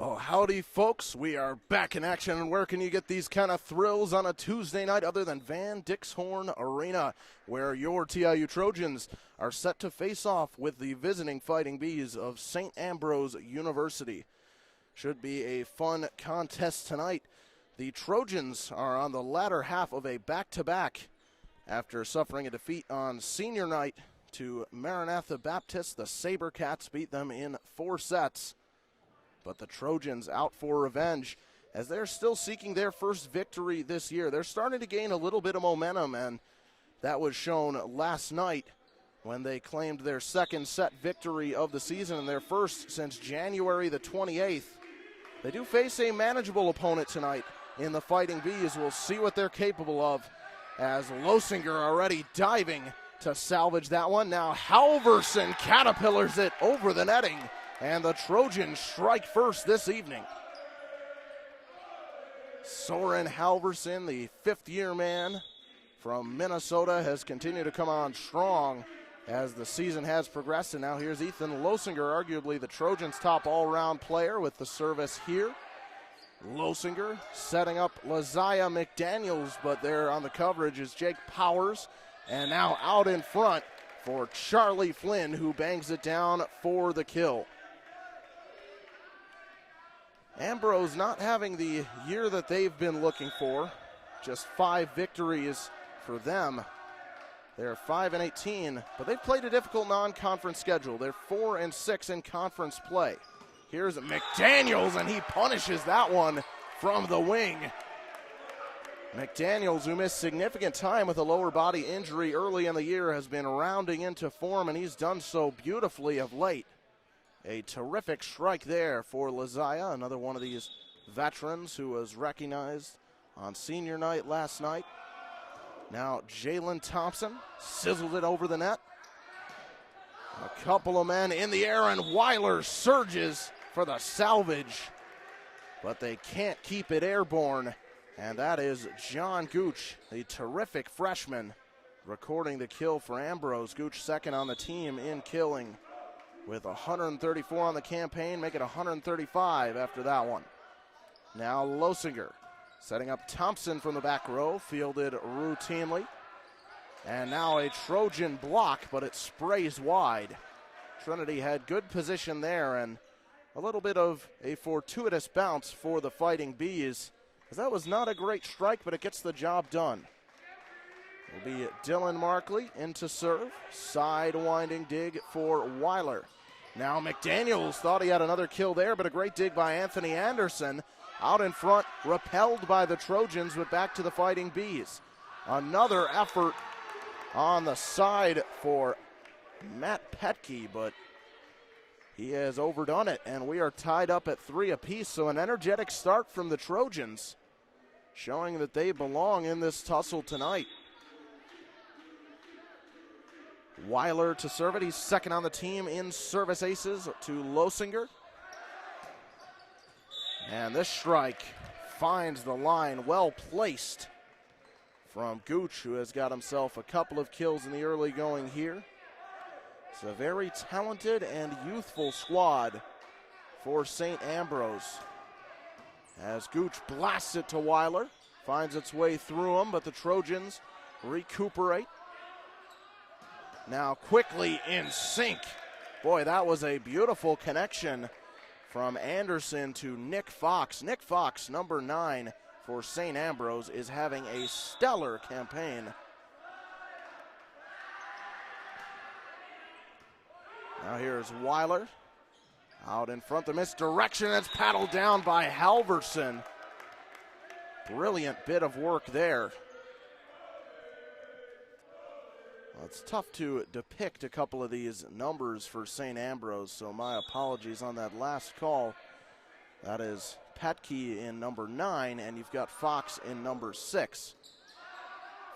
Well, howdy, folks. We are back in action, and where can you get these kind of thrills on a Tuesday night other than Van Dixhorn Arena, where your TIU Trojans are set to face off with the visiting Fighting Bees of St. Ambrose University. Should be a fun contest tonight. The Trojans are on the latter half of a back-to-back after suffering a defeat on senior night to Maranatha Baptist. The SaberCats beat them in 4 sets. But the Trojans out for revenge as they're still seeking their first victory this year. They're starting to gain a little bit of momentum, and that was shown last night when they claimed their second set victory of the season and their first since January the 28th. They do face a manageable opponent tonight in the Fighting Bees. We'll see what they're capable of as Losinger already diving to salvage that one. Now Halverson caterpillars it over the netting. And the Trojans strike first this evening. Soren Halverson, the fifth-year man from Minnesota, has continued to come on strong as the season has progressed. And now here's Ethan Losinger, arguably the Trojans' top all-around player, with the service here. Losinger setting up Laziah McDaniels, but there on the coverage is Jake Powers. And now out in front for Charlie Flynn, who bangs it down for the kill. Ambrose not having the year that they've been looking for. Just 5 victories for them. They're 5-18, but they've played a difficult non-conference schedule. They're 4-6 in conference play. Here's McDaniels, and he punishes that one from the wing. McDaniels, who missed significant time with a lower body injury early in the year, has been rounding into form, and he's done so beautifully of late. A terrific strike there for Laziah, another one of these veterans who was recognized on senior night last night. Now Jalen Thompson sizzled it over the net. A couple of men in the air, and Weiler surges for the salvage, but they can't keep it airborne, and that is John Gooch, the terrific freshman, recording the kill for Ambrose. Gooch second on the team in killing, with 134 on the campaign, make it 135 after that one. Now Losinger setting up Thompson from the back row, fielded routinely. And now a Trojan block, but it sprays wide. Trinity had good position there, and a little bit of a fortuitous bounce for the Fighting Bees, because that was not a great strike, but it gets the job done. Will be Dylan Markley into serve. Side-winding dig for Weiler. Now McDaniels thought he had another kill there, but a great dig by Anthony Anderson. Out in front, repelled by the Trojans, but back to the Fighting Bees. Another effort on the side for Matt Petke, but he has overdone it, and we are tied up at 3 apiece. So an energetic start from the Trojans, showing that they belong in this tussle tonight. Weiler to serve it. He's second on the team in service aces to Losinger. And this strike finds the line, well placed from Gooch, who has got himself a couple of kills in the early going here. It's a very talented and youthful squad for St. Ambrose. As Gooch blasts it to Weiler, finds its way through him, but the Trojans recuperate. Now quickly in sync. Boy, that was a beautiful connection from Anderson to Nick Fox. Nick Fox, number 9 for St. Ambrose, is having a stellar campaign. Now here's Weiler. Out in front, the misdirection, that's paddled down by Halverson. Brilliant bit of work there. Well, it's tough to depict a couple of these numbers for St. Ambrose, so my apologies on that last call. That is Petke in number 9, and you've got Fox in number 6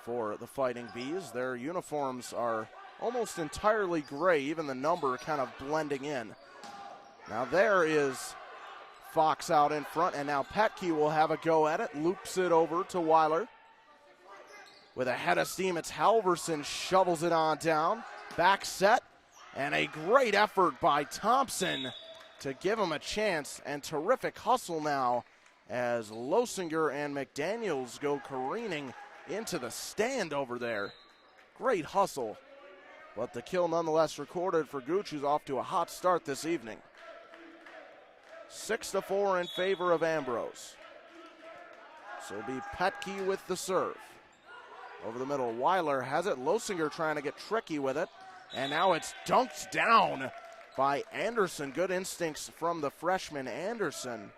for the Fighting Bees. Their uniforms are almost entirely gray, even the number kind of blending in. Now there is Fox out in front, and now Petke will have a go at it, loops it over to Weiler. With a head of steam, it's Halverson, shovels it on down. Back set, and a great effort by Thompson to give him a chance, and terrific hustle now as Losinger and McDaniels go careening into the stand over there. Great hustle, but the kill nonetheless recorded for Gooch, who's off to a hot start this evening. 6-4 in favor of Ambrose. So it'll be Petke with the serve. Over the middle, Weiler has it. Losinger trying to get tricky with it. And now it's dunked down by Anderson. Good instincts from the freshman Anderson.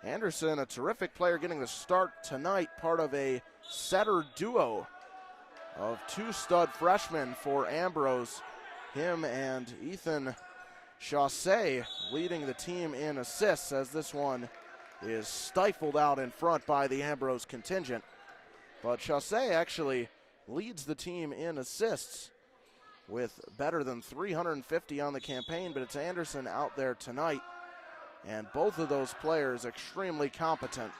Anderson, a terrific player, getting the start tonight, part of a setter duo of two stud freshmen for Ambrose. Him and Ethan Chaussee leading the team in assists, as this one is stifled out in front by the Ambrose contingent. But Chaussee actually leads the team in assists with better than 350 on the campaign, but it's Anderson out there tonight, and both of those players extremely competent.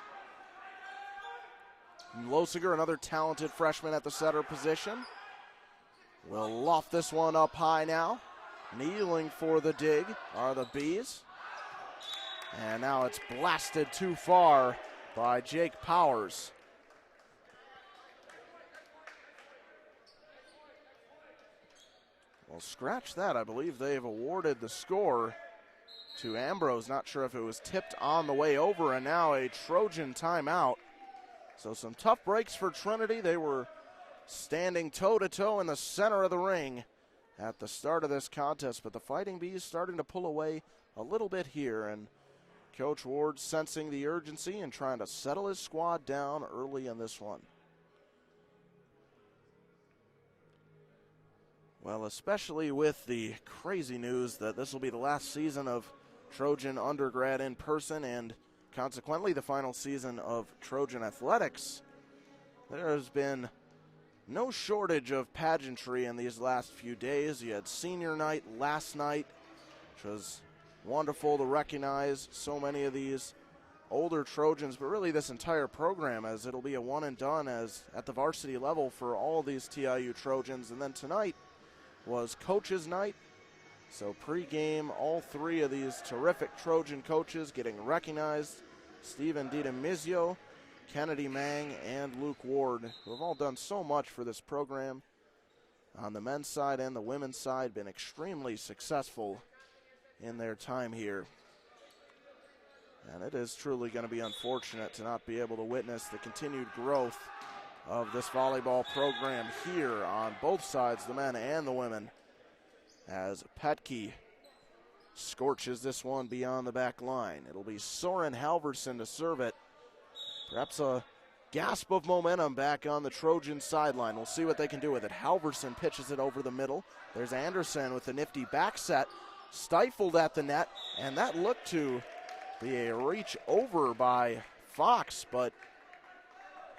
Losinger, another talented freshman at the setter position, will loft this one up high now. Kneeling for the dig are the Bees. And now it's blasted too far by Jake Powers. Well, scratch that. I believe they've awarded the score to Ambrose. Not sure if it was tipped on the way over, and now a Trojan timeout. So some tough breaks for Trinity. They were standing toe-to-toe in the center of the ring at the start of this contest, but the Fighting Bees starting to pull away a little bit here, and Coach Ward sensing the urgency and trying to settle his squad down early in this one. Well, especially with the crazy news that this will be the last season of Trojan undergrad in person and consequently the final season of Trojan athletics, there has been no shortage of pageantry in these last few days. You had senior night last night, which was wonderful to recognize so many of these older Trojans, but really this entire program, as it'll be a one and done as at the varsity level for all of these TIU Trojans. And then tonight was coaches night. So pregame, all three of these terrific Trojan coaches getting recognized. Stephen Didamizio, Kennedy Mang, and Luke Ward, who have all done so much for this program on the men's side and the women's side, been extremely successful in their time here. And it is truly going to be unfortunate to not be able to witness the continued growth of this volleyball program here on both sides, the men and the women, as Petke scorches this one beyond the back line. It'll be Soren Halverson to serve it. Perhaps a gasp of momentum back on the Trojan sideline. We'll see what they can do with it. Halverson pitches it over the middle. There's Anderson with a nifty back set, stifled at the net, and that looked to be a reach over by Fox, but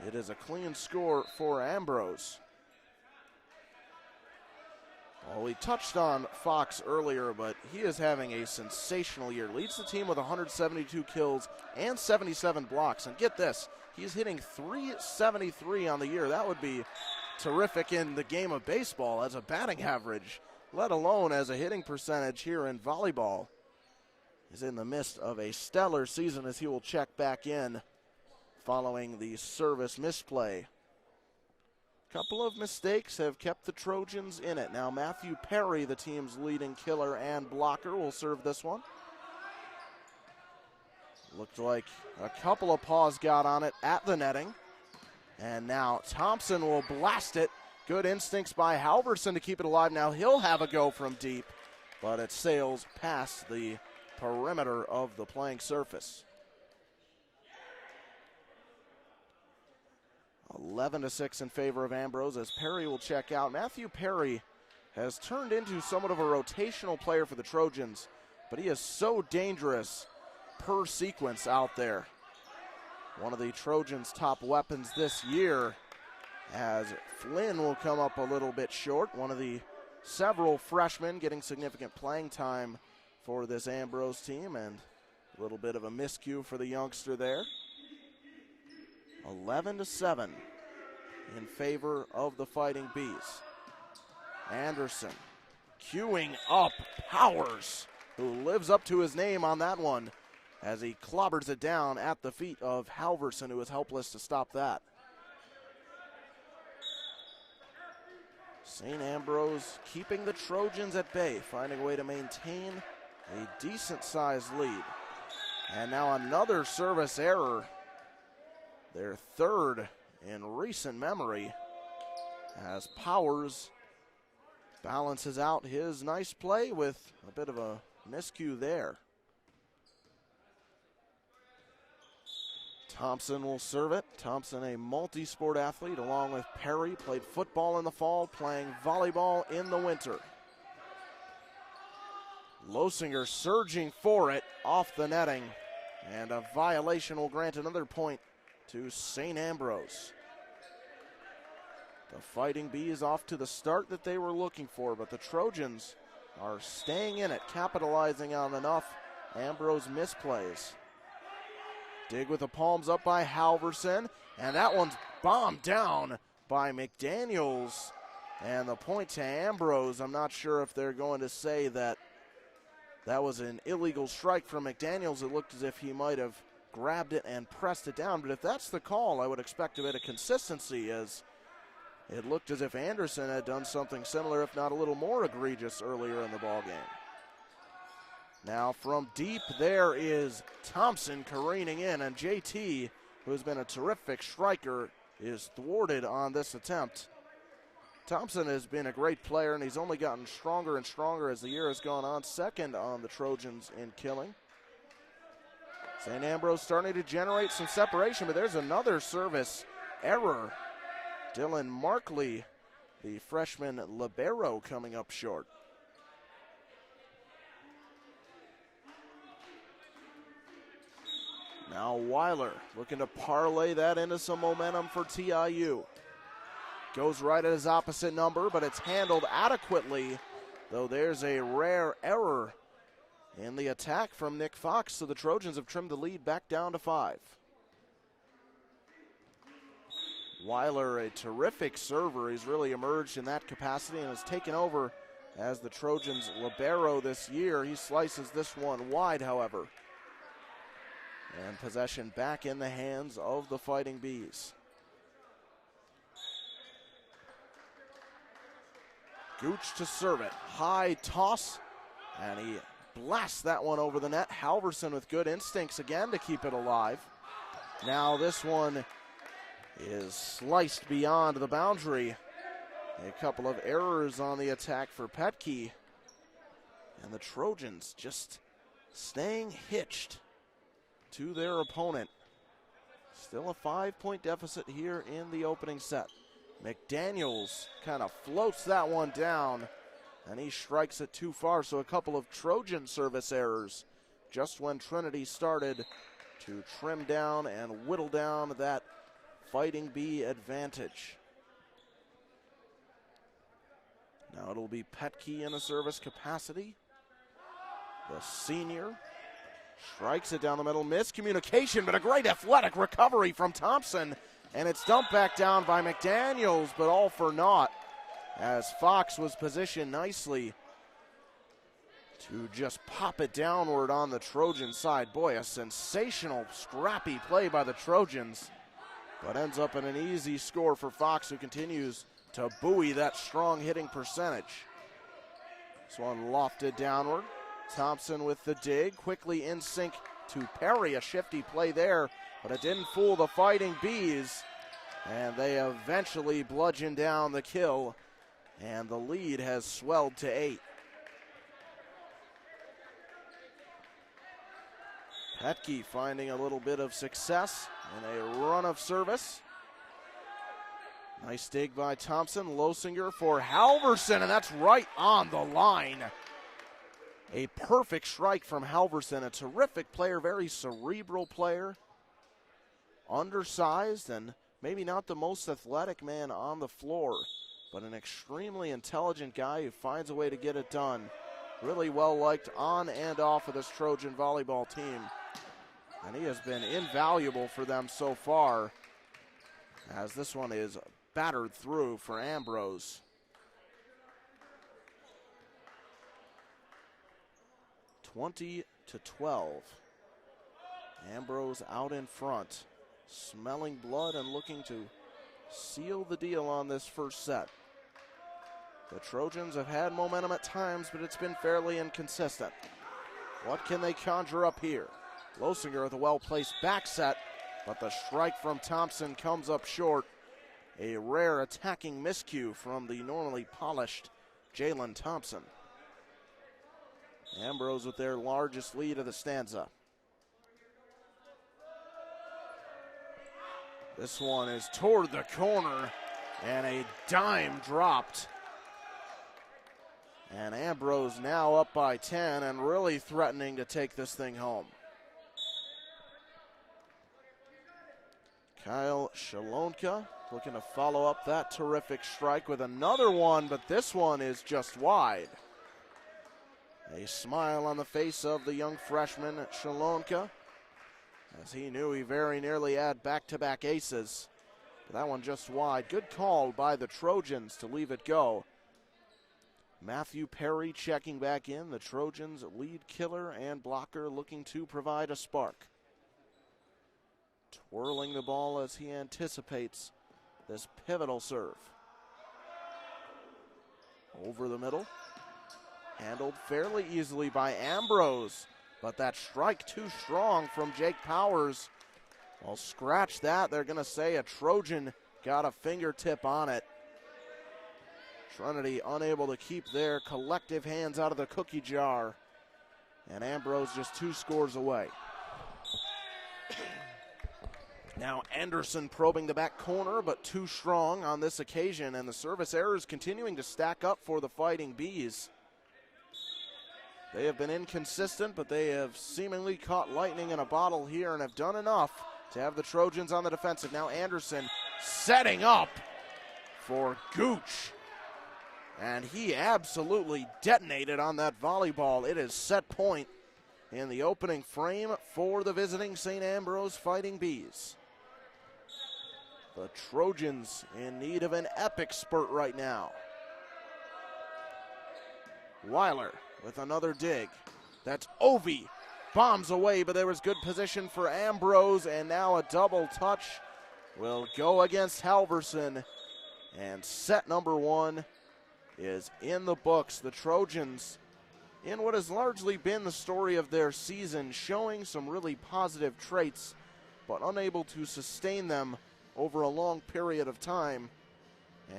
it is a clean score for Ambrose. Well, we touched on Fox earlier, but he is having a sensational year. Leads the team with 172 kills and 77 blocks. And get this, he's hitting .373 on the year. That would be terrific in the game of baseball as a batting average, let alone as a hitting percentage here in volleyball. He's in the midst of a stellar season as he will check back in following the service misplay. Couple of mistakes have kept the Trojans in it. Now Matthew Perry, the team's leading killer and blocker, will serve this one. Looked like a couple of paws got on it at the netting. And now Thompson will blast it. Good instincts by Halverson to keep it alive. Now he'll have a go from deep, but it sails past the perimeter of the playing surface. 11-6 in favor of Ambrose as Perry will check out. Matthew Perry has turned into somewhat of a rotational player for the Trojans, but he is so dangerous per sequence out there. One of the Trojans' top weapons this year, as Flynn will come up a little bit short. One of the several freshmen getting significant playing time for this Ambrose team, and a little bit of a miscue for the youngster there. 11-7 in favor of the Fighting Bees. Anderson queuing up Powers who lives up to his name on that one as he clobbers it down at the feet of Halverson, who is helpless to stop that. St. Ambrose keeping the Trojans at bay, finding a way to maintain a decent-sized lead. And now another service error, their third in recent memory, as Powers balances out his nice play with a bit of a miscue there. Thompson will serve it. Thompson, a multi-sport athlete, along with Perry, played football in the fall, playing volleyball in the winter. Losinger surging for it off the netting, and a violation will grant another point to St. Ambrose. The Fighting Bees off to the start that they were looking for, but the Trojans are staying in it, capitalizing on enough Ambrose misplays. Dig with the palms up by Halverson, and that one's bombed down by McDaniels. And the point to Ambrose. I'm not sure if they're going to say that that was an illegal strike from McDaniels. It looked as if he might have grabbed it and pressed it down, but if that's the call, I would expect a bit of consistency, as it looked as if Anderson had done something similar, if not a little more egregious, earlier in the ballgame. Now from deep, there is Thompson careening in, and JT, who has been a terrific striker, is thwarted on this attempt. Thompson has been a great player, and he's only gotten stronger and stronger as the year has gone on. Second on the Trojans in killing. St. Ambrose starting to generate some separation, but there's another service error. Dylan Markley, the freshman libero, coming up short. Now Weiler looking to parlay that into some momentum for TIU. Goes right at his opposite number, but it's handled adequately, though there's a rare error in the attack from Nick Fox, so the Trojans have trimmed the lead back down to 5. Weiler, a terrific server. He's really emerged in that capacity and has taken over as the Trojans' libero this year. He slices this one wide, however. And possession back in the hands of the Fighting Bees. Gooch to serve it. High toss, and he blasts that one over the net. Halverson with good instincts again to keep it alive. Now this one is sliced beyond the boundary. A couple of errors on the attack for Petke. And the Trojans just staying hitched to their opponent. Still a 5-point deficit here in the opening set. McDaniels kind of floats that one down, and he strikes it too far. So a couple of Trojan service errors just when Trinity started to trim down and whittle down that Fighting Bee advantage. Now it'll be Petke in a service capacity. The senior strikes it down the middle. Miscommunication, but a great athletic recovery from Thompson. And it's dumped back down by McDaniels, but all for naught, as Fox was positioned nicely to just pop it downward on the Trojan side. Boy, a sensational, scrappy play by the Trojans, but ends up in an easy score for Fox, who continues to buoy that strong hitting percentage. This one lofted downward. Thompson with the dig, quickly in sync to Perry. A shifty play there, but it didn't fool the Fighting Bees, and they eventually bludgeon down the kill, and the lead has swelled to 8. Petke finding a little bit of success in a run of service. Nice dig by Thompson. Losinger for Halverson, and that's right on the line. A perfect strike from Halverson, a terrific player, very cerebral player. Undersized and maybe not the most athletic man on the floor, but an extremely intelligent guy who finds a way to get it done. Really well liked on and off of this Trojan volleyball team. And he has been invaluable for them so far, as this one is battered through for Ambrose. 20-12. Ambrose out in front, smelling blood and looking to seal the deal on this first set. The Trojans have had momentum at times, but it's been fairly inconsistent. What can they conjure up here? Losinger with a well-placed back set, but the strike from Thompson comes up short. A rare attacking miscue from the normally polished Jalen Thompson. Ambrose with their largest lead of the stanza. This one is toward the corner, and a dime dropped. And Ambrose now up by 10 and really threatening to take this thing home. Kyle Shalonka looking to follow up that terrific strike with another one, but this one is just wide. A smile on the face of the young freshman Shalonka, as he knew he very nearly had back-to-back aces. But that one just wide. Good call by the Trojans to leave it go. Matthew Perry checking back in, the Trojans' lead killer and blocker looking to provide a spark. Twirling the ball as he anticipates this pivotal serve. Over the middle. Handled fairly easily by Ambrose, but that strike too strong from Jake Powers. Well, scratch that. They're going to say a Trojan got a fingertip on it. Trinity unable to keep their collective hands out of the cookie jar. And Ambrose just 2 scores away. Now Anderson probing the back corner, but too strong on this occasion. And the service errors continuing to stack up for the Fighting Bees. They have been inconsistent, but they have seemingly caught lightning in a bottle here and have done enough to have the Trojans on the defensive. Now Anderson setting up for Gooch. And he absolutely detonated on that volleyball. It is set point in the opening frame for the visiting St. Ambrose Fighting Bees. The Trojans in need of an epic spurt right now. Weiler with another dig. That's Ovi. Bombs away, but there was good position for Ambrose, and now a double touch will go against Halverson. And set number 1 is in the books. The Trojans, in what has largely been the story of their season, showing some really positive traits, but unable to sustain them over a long period of time.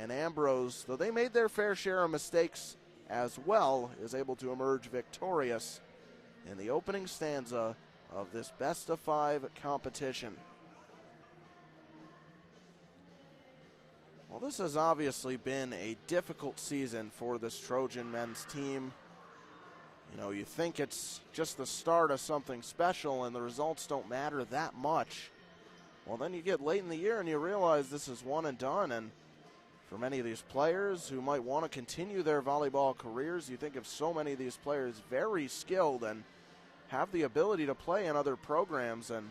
And Ambrose, though they made their fair share of mistakes as well, is able to emerge victorious in the opening stanza of this best-of-5 competition. Well, this has obviously been a difficult season for this Trojan men's team. You know, you think it's just the start of something special and the results don't matter that much. Well, then you get late in the year and you realize this is one and done. And for many of these players who might want to continue their volleyball careers, you think of so many of these players very skilled and have the ability to play in other programs and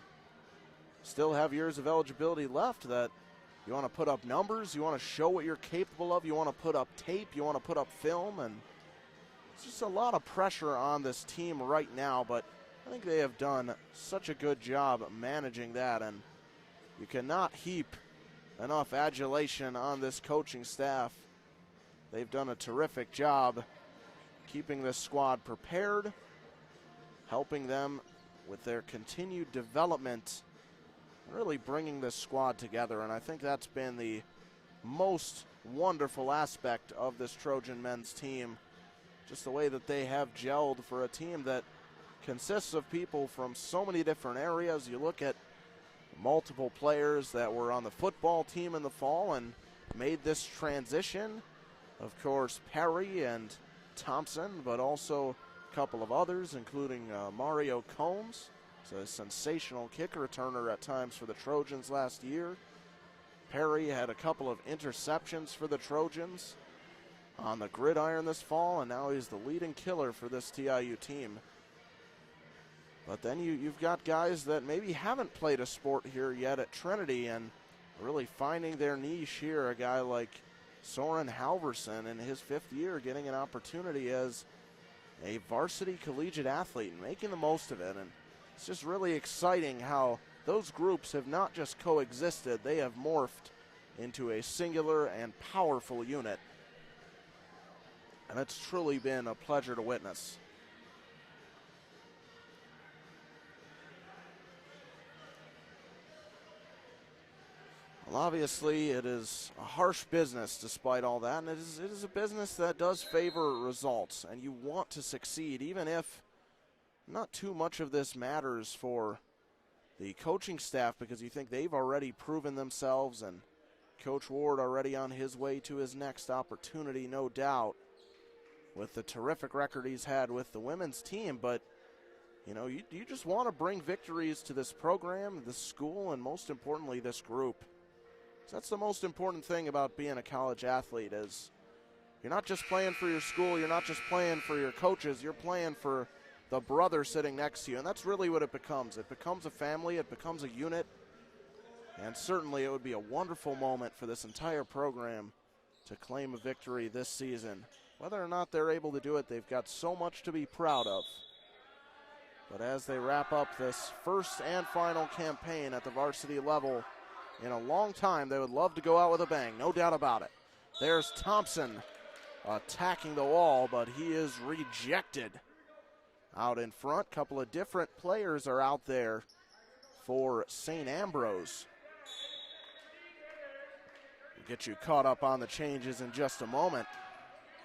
still have years of eligibility left, that you want to put up numbers, you want to show what you're capable of, you want to put up tape, you want to put up film, and it's just a lot of pressure on this team right now, but I think they have done such a good job managing that, and you cannot heap enough adulation on this coaching staff. They've done a terrific job keeping this squad prepared, helping them with their continued development, really bringing this squad together. And I think that's been the most wonderful aspect of this Trojan men's team, just the way that they have gelled for a team that consists of people from so many different areas. You look at multiple players that were on the football team in the fall and made this transition. Of course, Perry and Thompson, but also a couple of others, including Mario Combs. He's a sensational kick returner at times for the Trojans last year. Perry had a couple of interceptions for the Trojans on the gridiron this fall, and now he's the leading killer for this TIU team. But then you've got guys that maybe haven't played a sport here yet at Trinity and really finding their niche here. A guy like Soren Halverson in his 5th year getting an opportunity as a varsity collegiate athlete and making the most of it. And it's just really exciting how those groups have not just coexisted, they have morphed into a singular and powerful unit. And it's truly been a pleasure to witness. Well, obviously, it is a harsh business despite all that, and it is a business that does favor results, and you want to succeed, even if not too much of this matters for the coaching staff, because you think they've already proven themselves, and Coach Ward already on his way to his next opportunity, no doubt, with the terrific record he's had with the women's team. But, you know, you just want to bring victories to this program, this school, and most importantly, this group. So that's the most important thing about being a college athlete, is you're not just playing for your school, you're not just playing for your coaches, you're playing for the brother sitting next to you, and that's really what it becomes. It becomes a family, it becomes a unit, and certainly it would be a wonderful moment for this entire program to claim a victory this season. Whether or not they're able to do it, they've got so much to be proud of. But as they wrap up this first and final campaign at the varsity level in a long time, they would love to go out with a bang, no doubt about it. There's Thompson attacking the wall, but he is rejected. Out in front, a couple of different players are out there for St. Ambrose. We'll get you caught up on the changes in just a moment,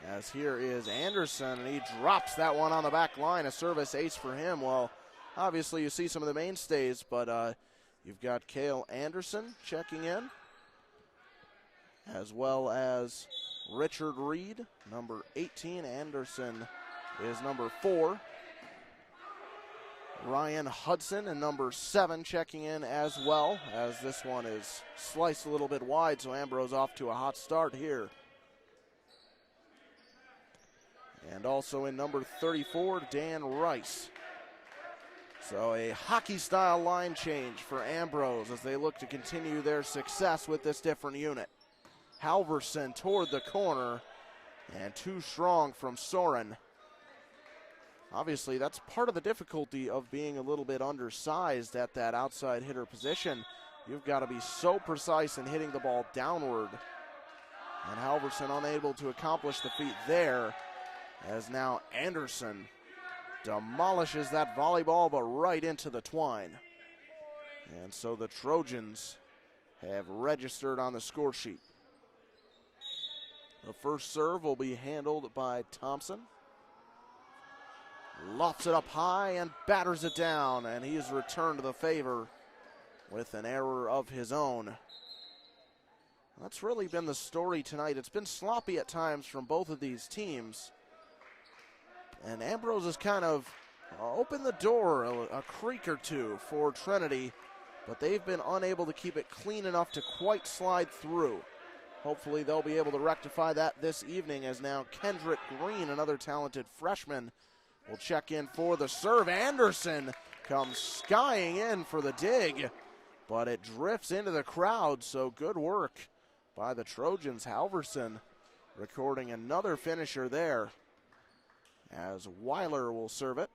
as here is Anderson, and he drops that one on the back line, a service ace for him. Well, obviously you see some of the mainstays, but you've got Cale Anderson checking in, as well as Richard Reed, number 18. Anderson is number 4. Ryan Hudson and number 7 checking in as well, as this one is sliced a little bit wide, so Ambrose off to a hot start here. And also in number 34, Dan Rice. So a hockey-style line change for Ambrose as they look to continue their success with this different unit. Halverson toward the corner, and too strong from Soren. Obviously, that's part of the difficulty of being a little bit undersized at that outside hitter position. You've got to be so precise in hitting the ball downward. And Halverson unable to accomplish the feat there, as now Anderson demolishes that volleyball, but right into the twine. And so the Trojans have registered on the score sheet. The first serve will be handled by Thompson. Lofts it up high and batters it down, and he's returned to the favor with an error of his own. That's really been the story tonight. It's been sloppy at times from both of these teams, and Ambrose has kind of opened the door a creak or two for Trinity, but they've been unable to keep it clean enough to quite slide through. Hopefully they'll be able to rectify that this evening, as now Kendrick Green, another talented freshman, will check in for the serve. Anderson comes skying in for the dig, but it drifts into the crowd, so good work by the Trojans. Halverson recording another finisher there, as Weiler will serve it.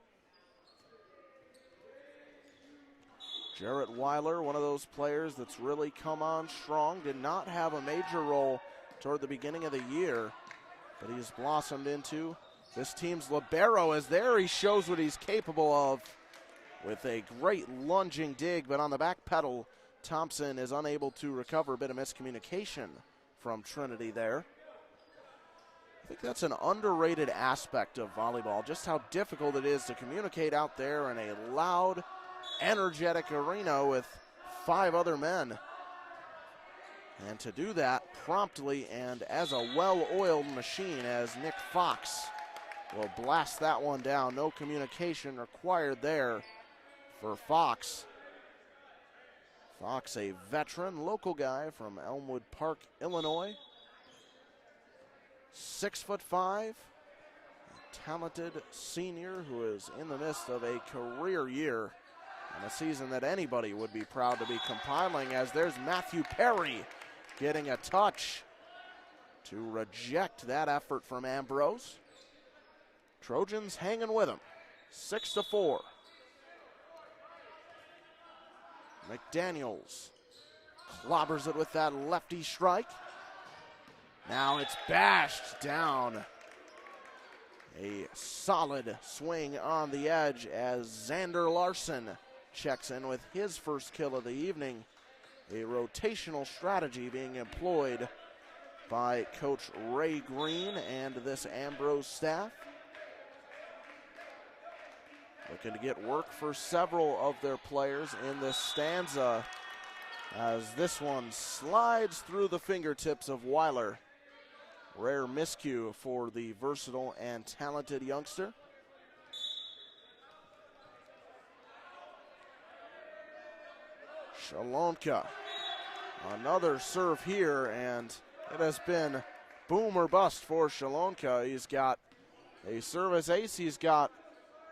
Jarrett Weiler, one of those players that's really come on strong, did not have a major role toward the beginning of the year, but he's blossomed into this team's libero, as there he shows what he's capable of with a great lunging dig, but on the back pedal, Thompson is unable to recover. A bit of miscommunication from Trinity there. I think that's an underrated aspect of volleyball, just how difficult it is to communicate out there in a loud, energetic arena with 5 other men. And to do that promptly and as a well-oiled machine, as Nick Fox will blast that one down. No communication required there for Fox. Fox, a veteran, local guy from Elmwood Park, Illinois. 6'5", a talented senior who is in the midst of a career year and a season that anybody would be proud to be compiling, as there's Matthew Perry getting a touch to reject that effort from Ambrose. Trojans hanging with them, 6-4. McDaniels clobbers it with that lefty strike. Now it's bashed down. A solid swing on the edge as Xander Larson checks in with his first kill of the evening. A rotational strategy being employed by Coach Ray Green and this Ambrose staff. Looking to get work for several of their players in this stanza as this one slides through the fingertips of Weiler. Rare miscue for the versatile and talented youngster. Shalonka, another serve here, and it has been boom or bust for Shalonka. He's got a service ace, he's got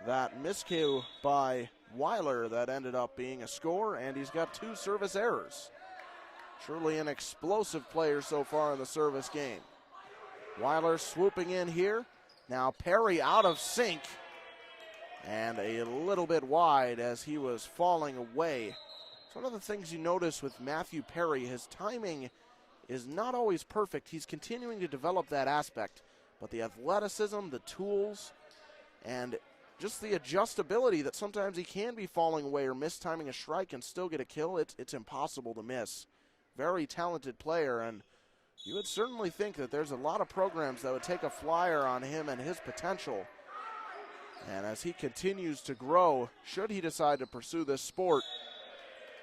that miscue by Weiler that ended up being a score, and he's got 2 service errors. Truly an explosive player so far in the service game. Weiler swooping in here. Now Perry out of sync and a little bit wide as he was falling away. It's one of the things you notice with Matthew Perry. His timing is not always perfect. He's continuing to develop that aspect, but the athleticism, the tools, and just the adjustability that sometimes he can be falling away or mistiming a strike and still get a kill, it's impossible to miss. Very talented player, and you would certainly think that there's a lot of programs that would take a flyer on him and his potential. And as he continues to grow, should he decide to pursue this sport,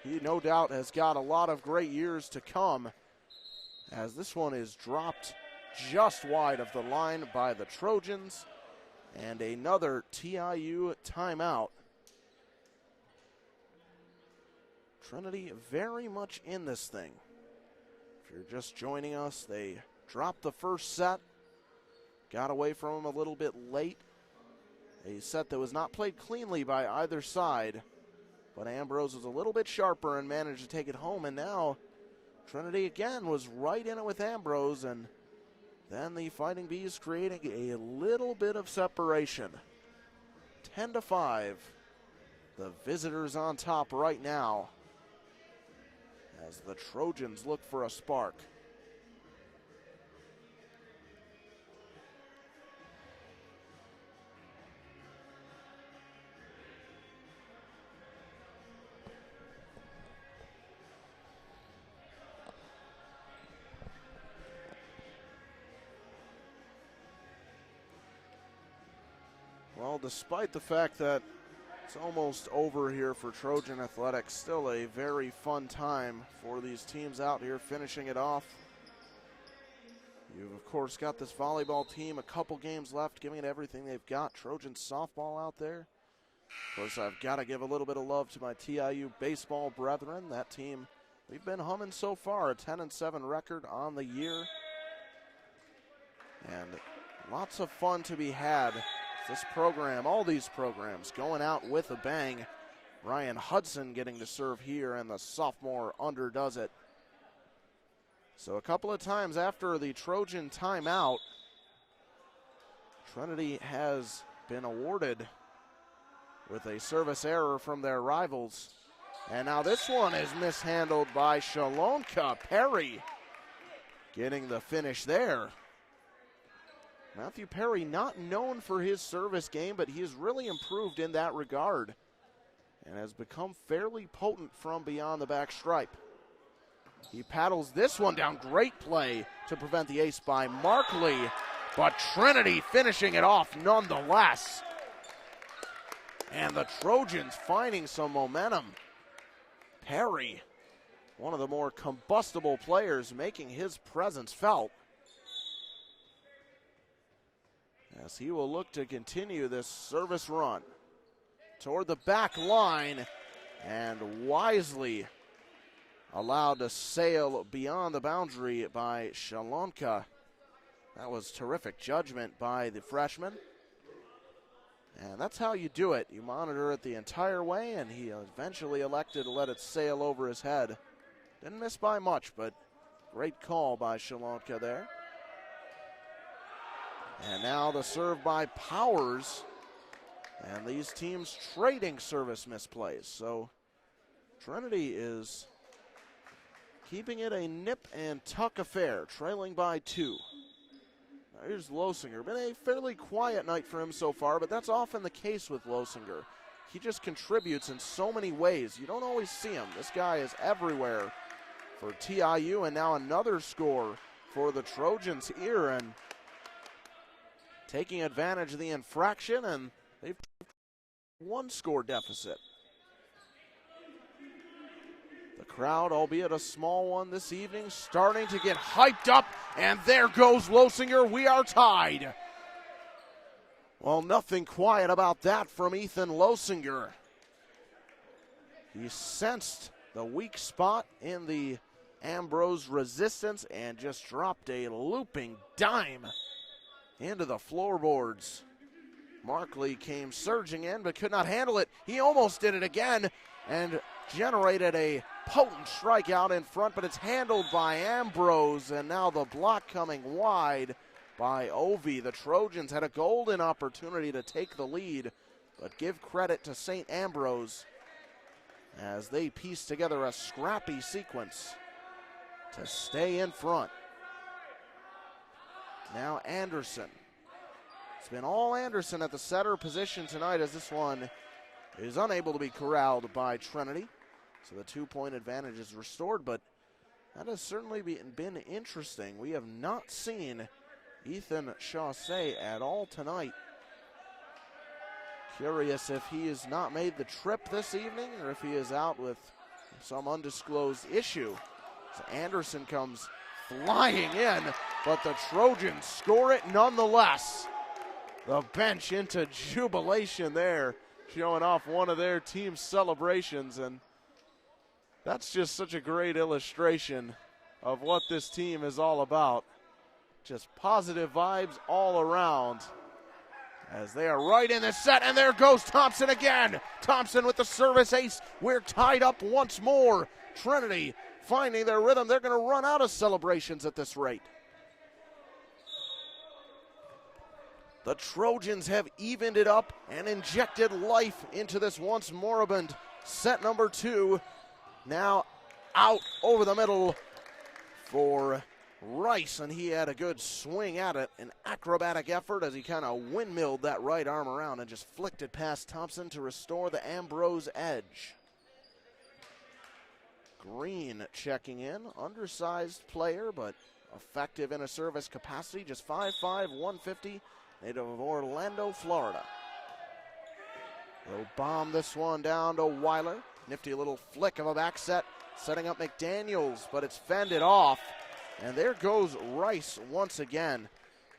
he no doubt has got a lot of great years to come, as this one is dropped just wide of the line by the Trojans. And another TIU timeout. Trinity very much in this thing. If you're just joining us, they dropped the first set, got away from him a little bit late. A set that was not played cleanly by either side, but Ambrose was a little bit sharper and managed to take it home, and now Trinity again was right in it with Ambrose, and then the Fighting Bees creating a little bit of separation. 10-5, the visitors on top right now, as the Trojans look for a spark. Well, despite the fact that it's almost over here for Trojan Athletics, still a very fun time for these teams out here finishing it off. You've, of course, got this volleyball team, a couple games left, giving it everything they've got. Trojan softball out there. Of course, I've got to give a little bit of love to my TIU baseball brethren. That team, we've been humming so far, a 10-7 record on the year. And lots of fun to be had. This program, all these programs, going out with a bang. Ryan Hudson getting to serve here, and the sophomore underdoes it. So a couple of times after the Trojan timeout, Trinity has been awarded with a service error from their rivals. And now this one is mishandled by Shalonka. Perry getting the finish there. Matthew Perry, not known for his service game, but he has really improved in that regard and has become fairly potent from beyond the back stripe. He paddles this one down. Great play to prevent the ace by Markley, but Trinity finishing it off nonetheless. And the Trojans finding some momentum. Perry, one of the more combustible players, making his presence felt, as he will look to continue this service run toward the back line, and wisely allowed to sail beyond the boundary by Shalonka. That was terrific judgment by the freshman. And that's how you do it. You monitor it the entire way, and he eventually elected to let it sail over his head. Didn't miss by much, but great call by Shalonka there. And now the serve by Powers. And these teams trading service misplays. So Trinity is keeping it a nip and tuck affair, trailing by 2. Now here's Losinger. Been a fairly quiet night for him so far, but that's often the case with Losinger. He just contributes in so many ways. You don't always see him. This guy is everywhere for TIU, and now another score for the Trojans here, and taking advantage of the infraction, and they've 1-score deficit. The crowd, albeit a small one this evening, starting to get hyped up, and there goes Losinger. We are tied. Well, nothing quiet about that from Ethan Losinger. He sensed the weak spot in the Ambrose resistance and just dropped a looping dime into the floorboards. Markley came surging in but could not handle it. He almost did it again and generated a potent strikeout in front, but it's handled by Ambrose, and now the block coming wide by Ovi. The Trojans had a golden opportunity to take the lead, but give credit to St. Ambrose as they piece together a scrappy sequence to stay in front. Now Anderson. It's been all Anderson at the setter position tonight, as this one is unable to be corralled by Trinity. So the 2-point advantage is restored, but that has certainly been interesting. We have not seen Ethan Chaussee at all tonight. Curious if he has not made the trip this evening or if he is out with some undisclosed issue. So Anderson comes flying in, but the Trojans score it nonetheless. The bench into jubilation there, showing off one of their team's celebrations, and that's just such a great illustration of what this team is all about. Just positive vibes all around as they are right in the set, and there goes Thompson again. Thompson with the service ace. We're tied up once more. Trinity finding their rhythm. They're going to run out of celebrations at this rate. The Trojans have evened it up and injected life into this once moribund set number 2. Now out over the middle for Rice, and he had a good swing at it, an acrobatic effort as he kind of windmilled that right arm around and just flicked it past Thompson to restore the Ambrose edge. Green checking in, undersized player, but effective in a service capacity, just 5'5", 150, native of Orlando, Florida. They'll bomb this one down to Weiler. Nifty little flick of a back set, setting up McDaniels, but it's fended off. And there goes Rice once again.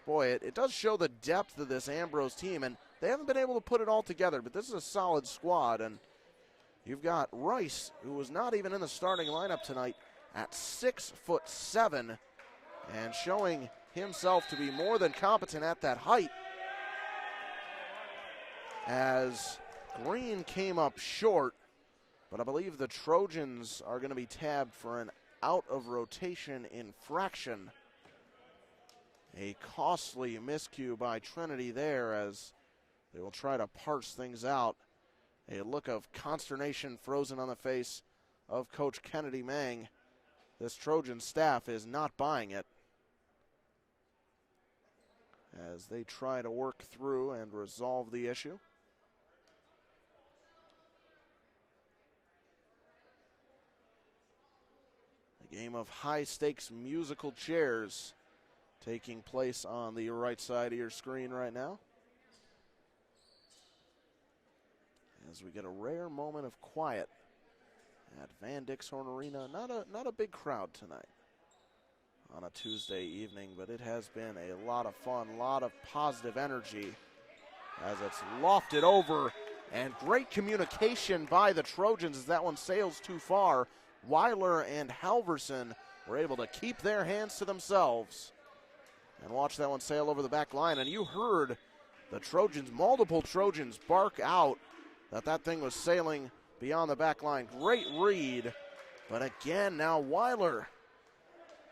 Boy, it does show the depth of this Ambrose team, and they haven't been able to put it all together, but this is a solid squad. And you've got Rice, who was not even in the starting lineup tonight, at 6'7", and showing himself to be more than competent at that height. As Green came up short, but I believe the Trojans are going to be tabbed for an out of rotation infraction. A costly miscue by Trinity there as they will try to parse things out. A look of consternation frozen on the face of Coach Kennedy Mang. This Trojan staff is not buying it as they try to work through and resolve the issue. A game of high-stakes musical chairs taking place on the right side of your screen right now. As we get a rare moment of quiet at Van Dixhorn Arena. Not a big crowd tonight on a Tuesday evening, but it has been a lot of fun, a lot of positive energy as it's lofted over, and great communication by the Trojans as that one sails too far. Weiler and Halverson were able to keep their hands to themselves and watch that one sail over the back line. And you heard the Trojans, multiple Trojans, bark out that thing was sailing beyond the back line. Great read, but again, now Weiler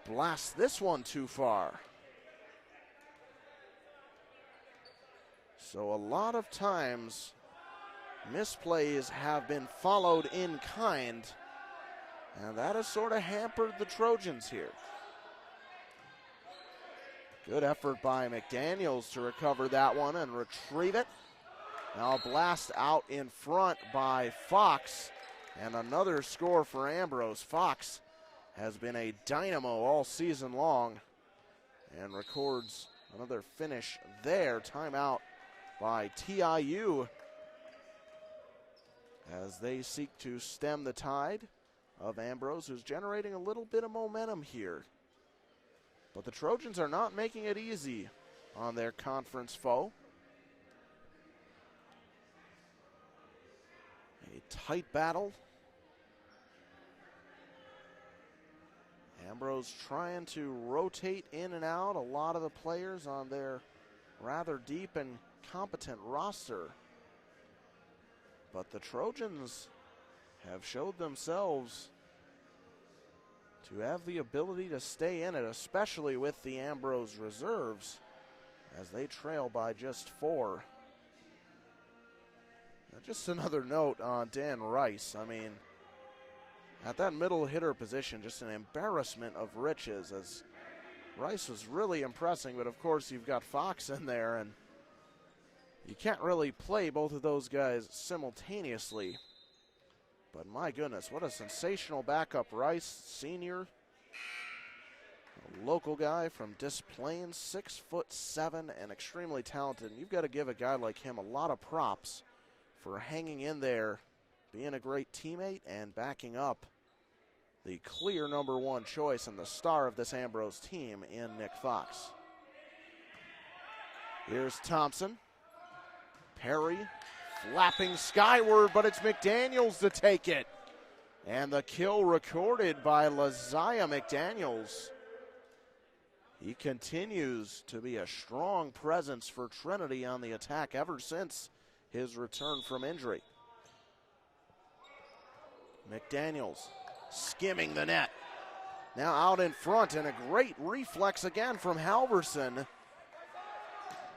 blasts this one too far. So a lot of times misplays have been followed in kind, and that has sort of hampered the Trojans here. Good effort by McDaniels to recover that one and retrieve it. Now a blast out in front by Fox, and another score for Ambrose. Fox has been a dynamo all season long and records another finish there. Timeout by TIU as they seek to stem the tide of Ambrose, who's generating a little bit of momentum here. But the Trojans are not making it easy on their conference foe. A tight battle. Ambrose trying to rotate in and out a lot of the players on their rather deep and competent roster. But the Trojans have showed themselves to have the ability to stay in it, especially with the Ambrose reserves, as they trail by just 4. Now, just another note on Dan Rice. I mean, at that middle hitter position, just an embarrassment of riches, as Rice was really impressing, but of course you've got Fox in there, and you can't really play both of those guys simultaneously. But my goodness, what a sensational backup. Rice, senior, a local guy from Des Plaines, 6'7", and extremely talented. And you've got to give a guy like him a lot of props for hanging in there, being a great teammate, and backing up the clear #1 choice and the star of this Ambrose team in Nick Fox. Here's Thompson. Perry flapping skyward, but it's McDaniels to take it. And the kill recorded by Laziah McDaniels. He continues to be a strong presence for Trinity on the attack ever since his return from injury. McDaniels skimming the net. Now out in front, and a great reflex again from Halverson.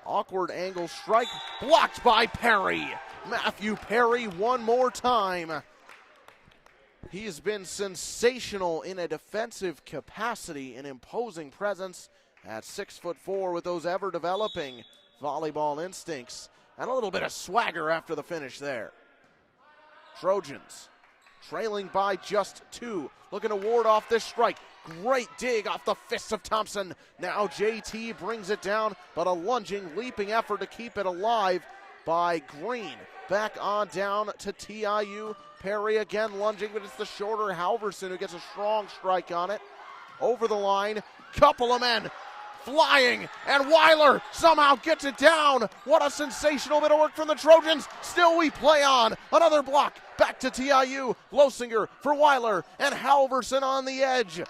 Awkward angle strike, blocked by Perry. Matthew Perry one more time. He's been sensational in a defensive capacity, an imposing presence at 6'4" with those ever-developing volleyball instincts, and a little bit of swagger after the finish there. Trojans trailing by just 2, looking to ward off this strike. Great dig off the fists of Thompson. Now JT brings it down, but a lunging, leaping effort to keep it alive by Green. Back on down to TIU. Perry again lunging, but it's the shorter Halverson who gets a strong strike on it. Over the line, couple of men flying, and Weiler somehow gets it down. What a sensational bit of work from the Trojans. Still we play on. Another block. Back to TIU. Losinger for Weiler, and Halverson on the edge.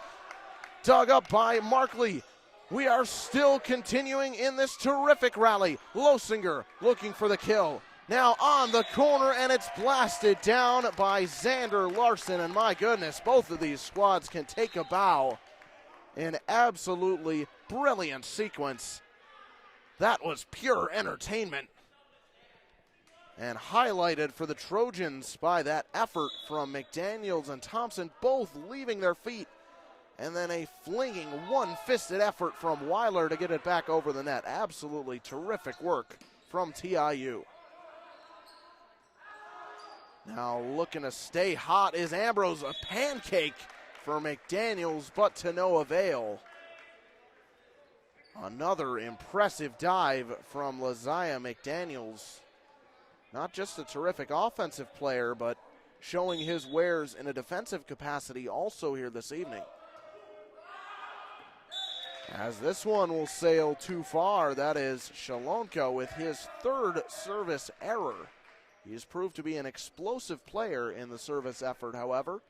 Dug up by Markley. We are still continuing in this terrific rally. Losinger looking for the kill. Now on the corner, and it's blasted down by Xander Larson. And my goodness, both of these squads can take a bow. An absolutely brilliant sequence. That was pure entertainment. And highlighted for the Trojans by that effort from McDaniels and Thompson, both leaving their feet. And then a flinging, one-fisted effort from Weiler to get it back over the net. Absolutely terrific work from TIU. Now looking to stay hot is Ambrose. A pancake for McDaniels, but to no avail. Another impressive dive from Laziah McDaniels. Not just a terrific offensive player, but showing his wares in a defensive capacity also here this evening. As this one will sail too far, that is Shalonka with his 3rd service error. He's proved to be an explosive player in the service effort, however.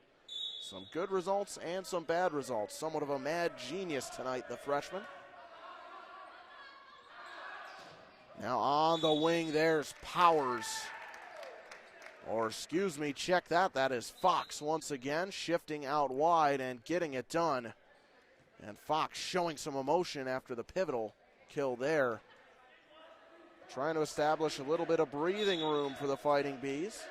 Some good results and some bad results. Somewhat of a mad genius tonight, the freshman. Now on the wing, there's Powers. Or excuse me, check that. That is Fox once again, shifting out wide and getting it done. And Fox showing some emotion after the pivotal kill there. trying to establish a little bit of breathing room for the Fighting Bees.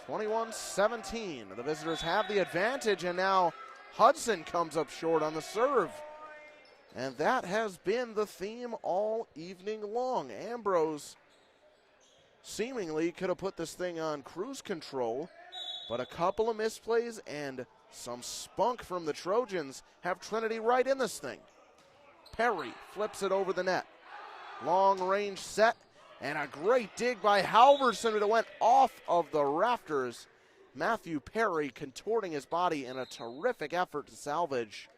21-17. The visitors have the advantage, and now Hudson comes up short on the serve. And that has been the theme all evening long. Ambrose seemingly could have put this thing on cruise control, but a couple of misplays and some spunk from the Trojans have Trinity right in this thing. Perry flips it over the net. Long range set, and a great dig by Halverson, but it went off of the rafters. Matthew Perry contorting his body in a terrific effort to salvage,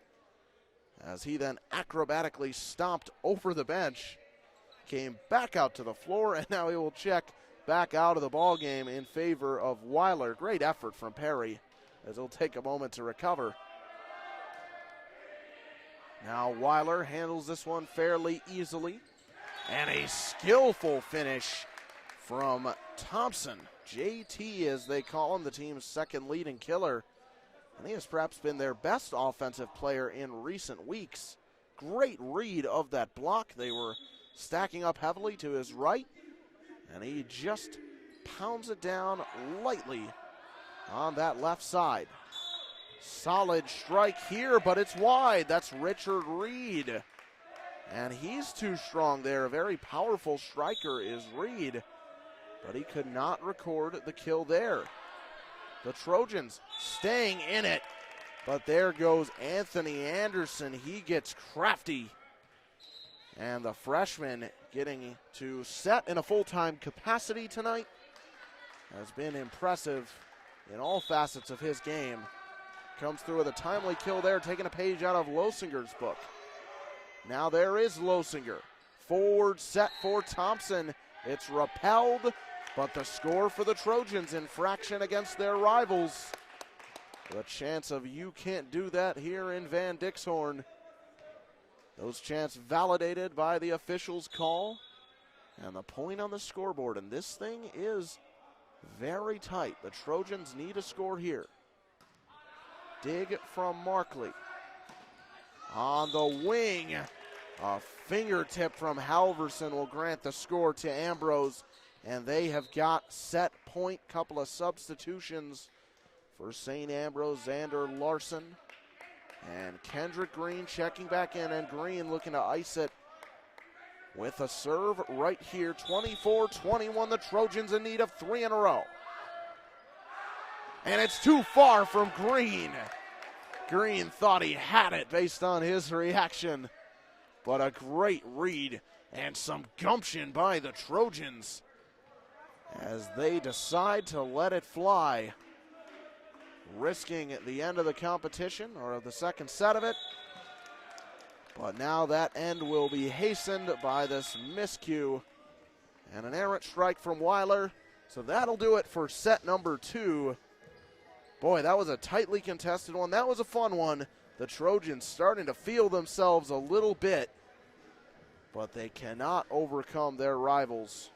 as he then acrobatically stomped over the bench, came back out to the floor, and now he will check back out of the ball game in favor of Weiler. Great effort from Perry, as he'll take a moment to recover. Now Weiler handles this one fairly easily, and a skillful finish from Thompson. JT, as they call him, the team's second leading killer. And he has perhaps been their best offensive player in recent weeks. Great read of that block. They were stacking up heavily to his right, and he just pounds it down lightly on that left side. Solid strike here, but it's wide. That's Richard Reed, and he's too strong there. A very powerful striker is Reed, but he could not record the kill there. The Trojans staying in it, but there goes Anthony Anderson. He gets crafty, and the freshman getting to set in a full-time capacity tonight has been impressive in all facets of his game. Comes through with a timely kill there, taking a page out of Losinger's book. Now there is Losinger. Forward set for Thompson. It's repelled, but the score for the Trojans, infraction against their rivals. The chance of you can't do that here in Van Dixhoorn. Those chants validated by the official's call. And the point on the scoreboard, and this thing is very tight. The Trojans need a score here. Dig from Markley. On the wing, a fingertip from Halverson will grant the score to Ambrose. And they have got set point. Couple of substitutions for St. Ambrose. Xander Larson and Kendrick Green checking back in, and Green looking to ice it with a serve right here. 24-21, the Trojans in need of 3 in a row. And it's too far from Green. Green thought he had it based on his reaction, but a great read and some gumption by the Trojans as they decide to let it fly, risking the end of the competition, or of the second set of it. But now that end will be hastened by this miscue and an errant strike from Weiler. So that'll do it for set number 2. Boy, that was a tightly contested one. That was a fun one. The Trojans starting to feel themselves a little bit, but they cannot overcome their rivals.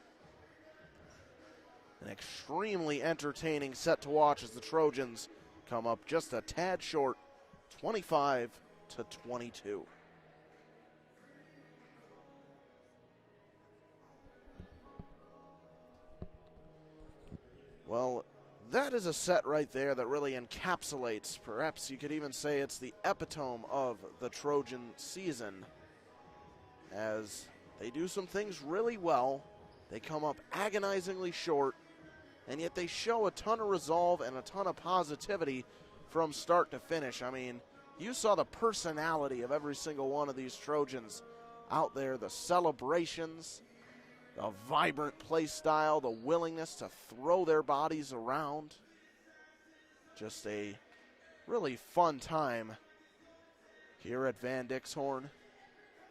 An extremely entertaining set to watch as the Trojans come up just a tad short, 25-22. Well, that is a set right there that really encapsulates, perhaps you could even say it's the epitome of the Trojan season, as they do some things really well. They come up agonizingly short, and yet they show a ton of resolve and a ton of positivity from start to finish. I mean, you saw the personality of every single one of these Trojans out there, the celebrations, the vibrant play style, the willingness to throw their bodies around. Just a really fun time here at Van Dixhoorn.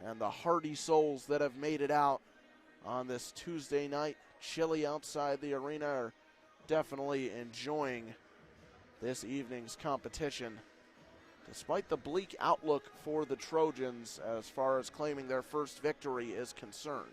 And the hardy souls that have made it out on this Tuesday night, chilly outside the arena, are definitely enjoying this evening's competition, despite the bleak outlook for the Trojans as far as claiming their first victory is concerned.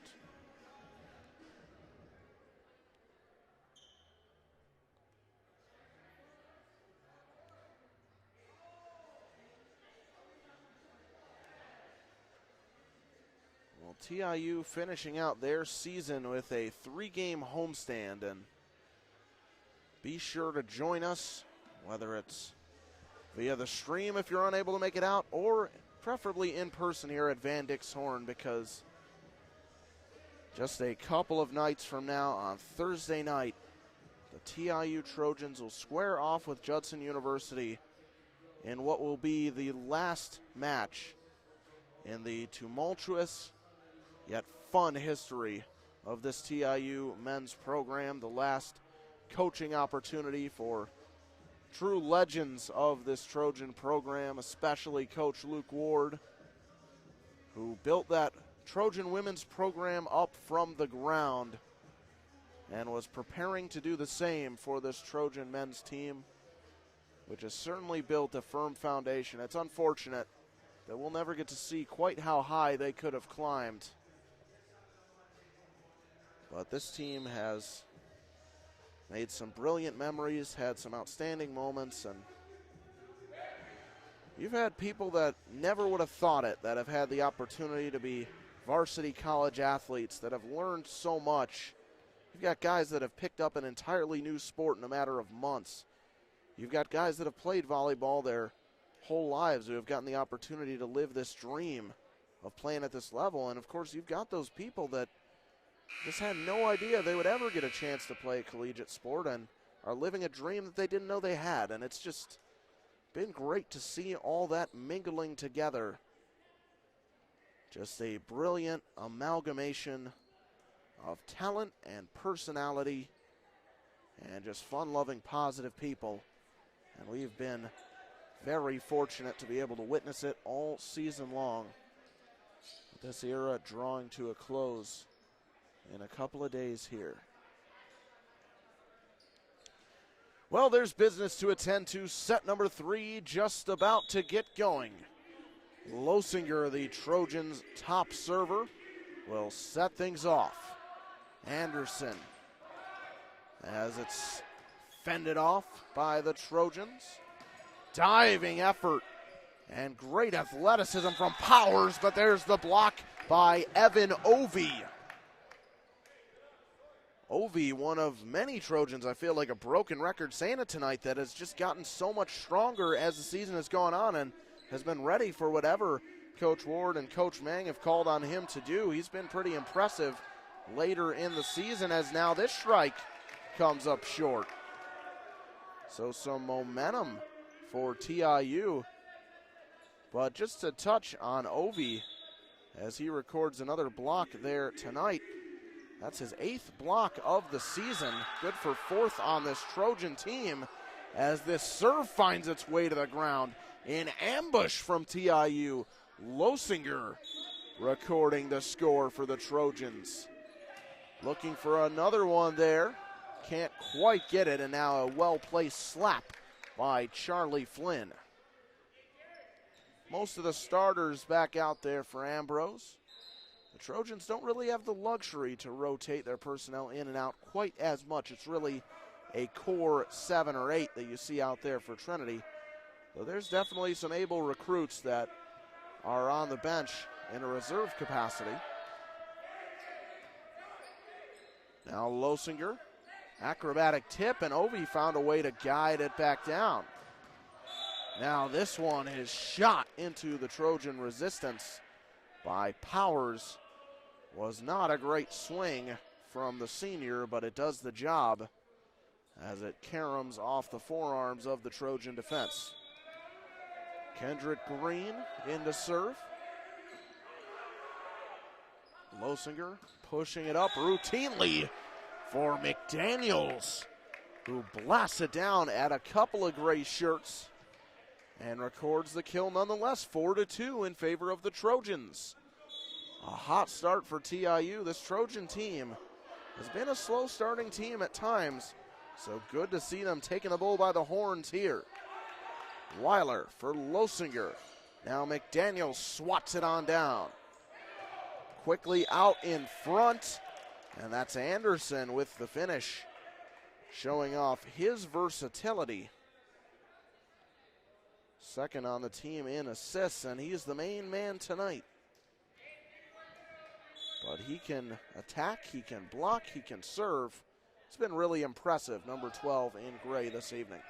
We'll TIU finishing out their season with a 3-game homestand, and be sure to join us, whether it's via the stream if you're unable to make it out, or preferably in person here at Van Dix Horn, because just a couple of nights from now on Thursday night, the TIU Trojans will square off with Judson University in what will be the last match in the tumultuous yet fun history of this TIU men's program, the last coaching opportunity for true legends of this Trojan program, especially Coach Luke Ward, who built that Trojan women's program up from the ground and was preparing to do the same for this Trojan men's team, which has certainly built a firm foundation. It's unfortunate that we'll never get to see quite how high they could have climbed. But this team has made some brilliant memories, had some outstanding moments, and you've had people that never would have thought it, that have had the opportunity to be varsity college athletes, that have learned so much. You've got guys that have picked up an entirely new sport in a matter of months. You've got guys that have played volleyball their whole lives who have gotten the opportunity to live this dream of playing at this level. And of course, you've got those people that just had no idea they would ever get a chance to play a collegiate sport and are living a dream that they didn't know they had. And it's just been great to see all that mingling together. Just a brilliant amalgamation of talent and personality and just fun-loving, positive people. And we've been very fortunate to be able to witness it all season long. This era drawing to a close in a couple of days here. Well, there's business to attend to. Set number 3 just about to get going. Losinger, the Trojans' top server, will set things off. Anderson, as it's fended off by the Trojans. Diving effort and great athleticism from Powers, but there's the block by Evan Ovey. Ovey, one of many Trojans, I feel like a broken record saying it tonight, that has just gotten so much stronger as the season has gone on and has been ready for whatever Coach Ward and Coach Mang have called on him to do. He's been pretty impressive later in the season, as now this strike comes up short. So some momentum for TIU. But just to touch on Ovey as he records another block there tonight. That's his 8th block of the season. Good for 4th on this Trojan team as this serve finds its way to the ground. In ambush from TIU, Losinger recording the score for the Trojans. Looking for another one there. Can't quite get it, and now a well-placed slap by Charlie Flynn. Most of the starters back out there for Ambrose. The Trojans don't really have the luxury to rotate their personnel in and out quite as much. It's really a core 7 or 8 that you see out there for Trinity. So there's definitely some able recruits that are on the bench in a reserve capacity. Now Losinger, acrobatic tip, and Ovey found a way to guide it back down. Now this one is shot into the Trojan resistance by Powers. Was not a great swing from the senior, but it does the job as it caroms off the forearms of the Trojan defense. Kendrick Green in to serve. Losinger pushing it up routinely for McDaniels, who blasts it down at a couple of gray shirts and records the kill nonetheless, 4-2 in favor of the Trojans. A hot start for TIU. This Trojan team has been a slow starting team at times, so good to see them taking the bull by the horns here. Weiler for Losinger. Now McDaniel swats it on down. Quickly out in front, and that's Anderson with the finish, showing off his versatility. Second on the team in assists, and he's the main man tonight. but he can attack, he can block, he can serve. It's been really impressive, number 12 in gray this evening.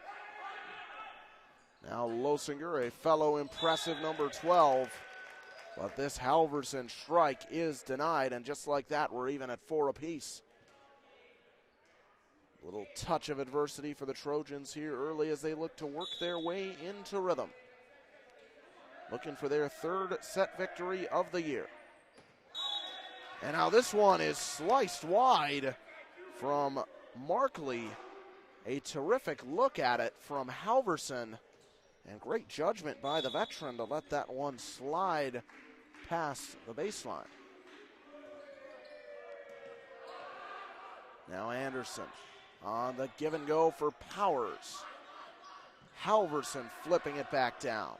Now Losinger, a fellow impressive number 12, but this Halverson strike is denied, and just like that, we're even at 4 apiece. Little touch of adversity for the Trojans here early as they look to work their way into rhythm. Looking for their 3rd set victory of the year. And now this one is sliced wide from Markley. A terrific look at it from Halverson. And great judgment by the veteran to let that one slide past the baseline. Now Anderson on the give and go for Powers. Halverson flipping it back down.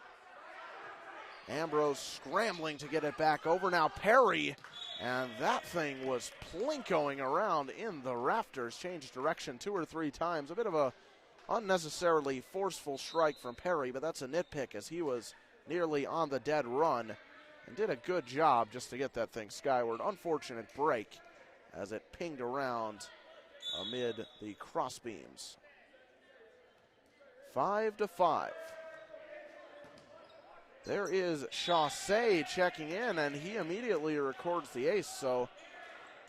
Ambrose scrambling to get it back over. Now Perry, and that thing was plinkoing around in the rafters. Changed direction 2 or 3 times. A bit of a unnecessarily forceful strike from Perry, but that's a nitpick as he was nearly on the dead run and did a good job just to get that thing skyward. Unfortunate break as it pinged around amid the cross beams. 5-5. There is Chaussee checking in, and he immediately records the ace. So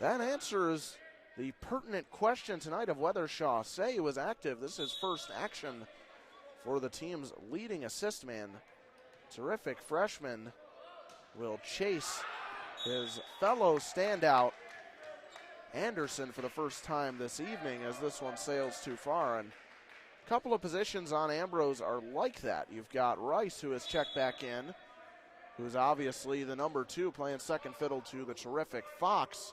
that answers the pertinent question tonight of whether Chaussee was active. This is first action for the team's leading assist man. Terrific freshman will chase his fellow standout Anderson for the first time this evening as this one sails too far. And a couple of positions on Ambrose are like that. You've got Rice, who has checked back in, who's obviously the number 2 playing second fiddle to the terrific Fox.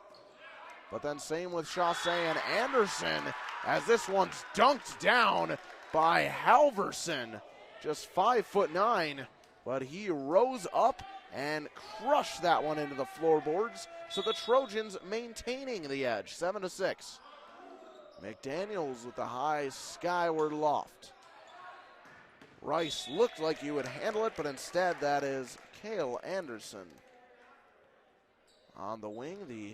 But then same with Chaussee and Anderson as this one's dunked down by Halverson. Just 5'9", but he rose up and crushed that one into the floorboards. So the Trojans maintaining the edge, 7-6. McDaniels with the high skyward loft. Rice looked like he would handle it, but instead that is Cale Anderson. On the wing, the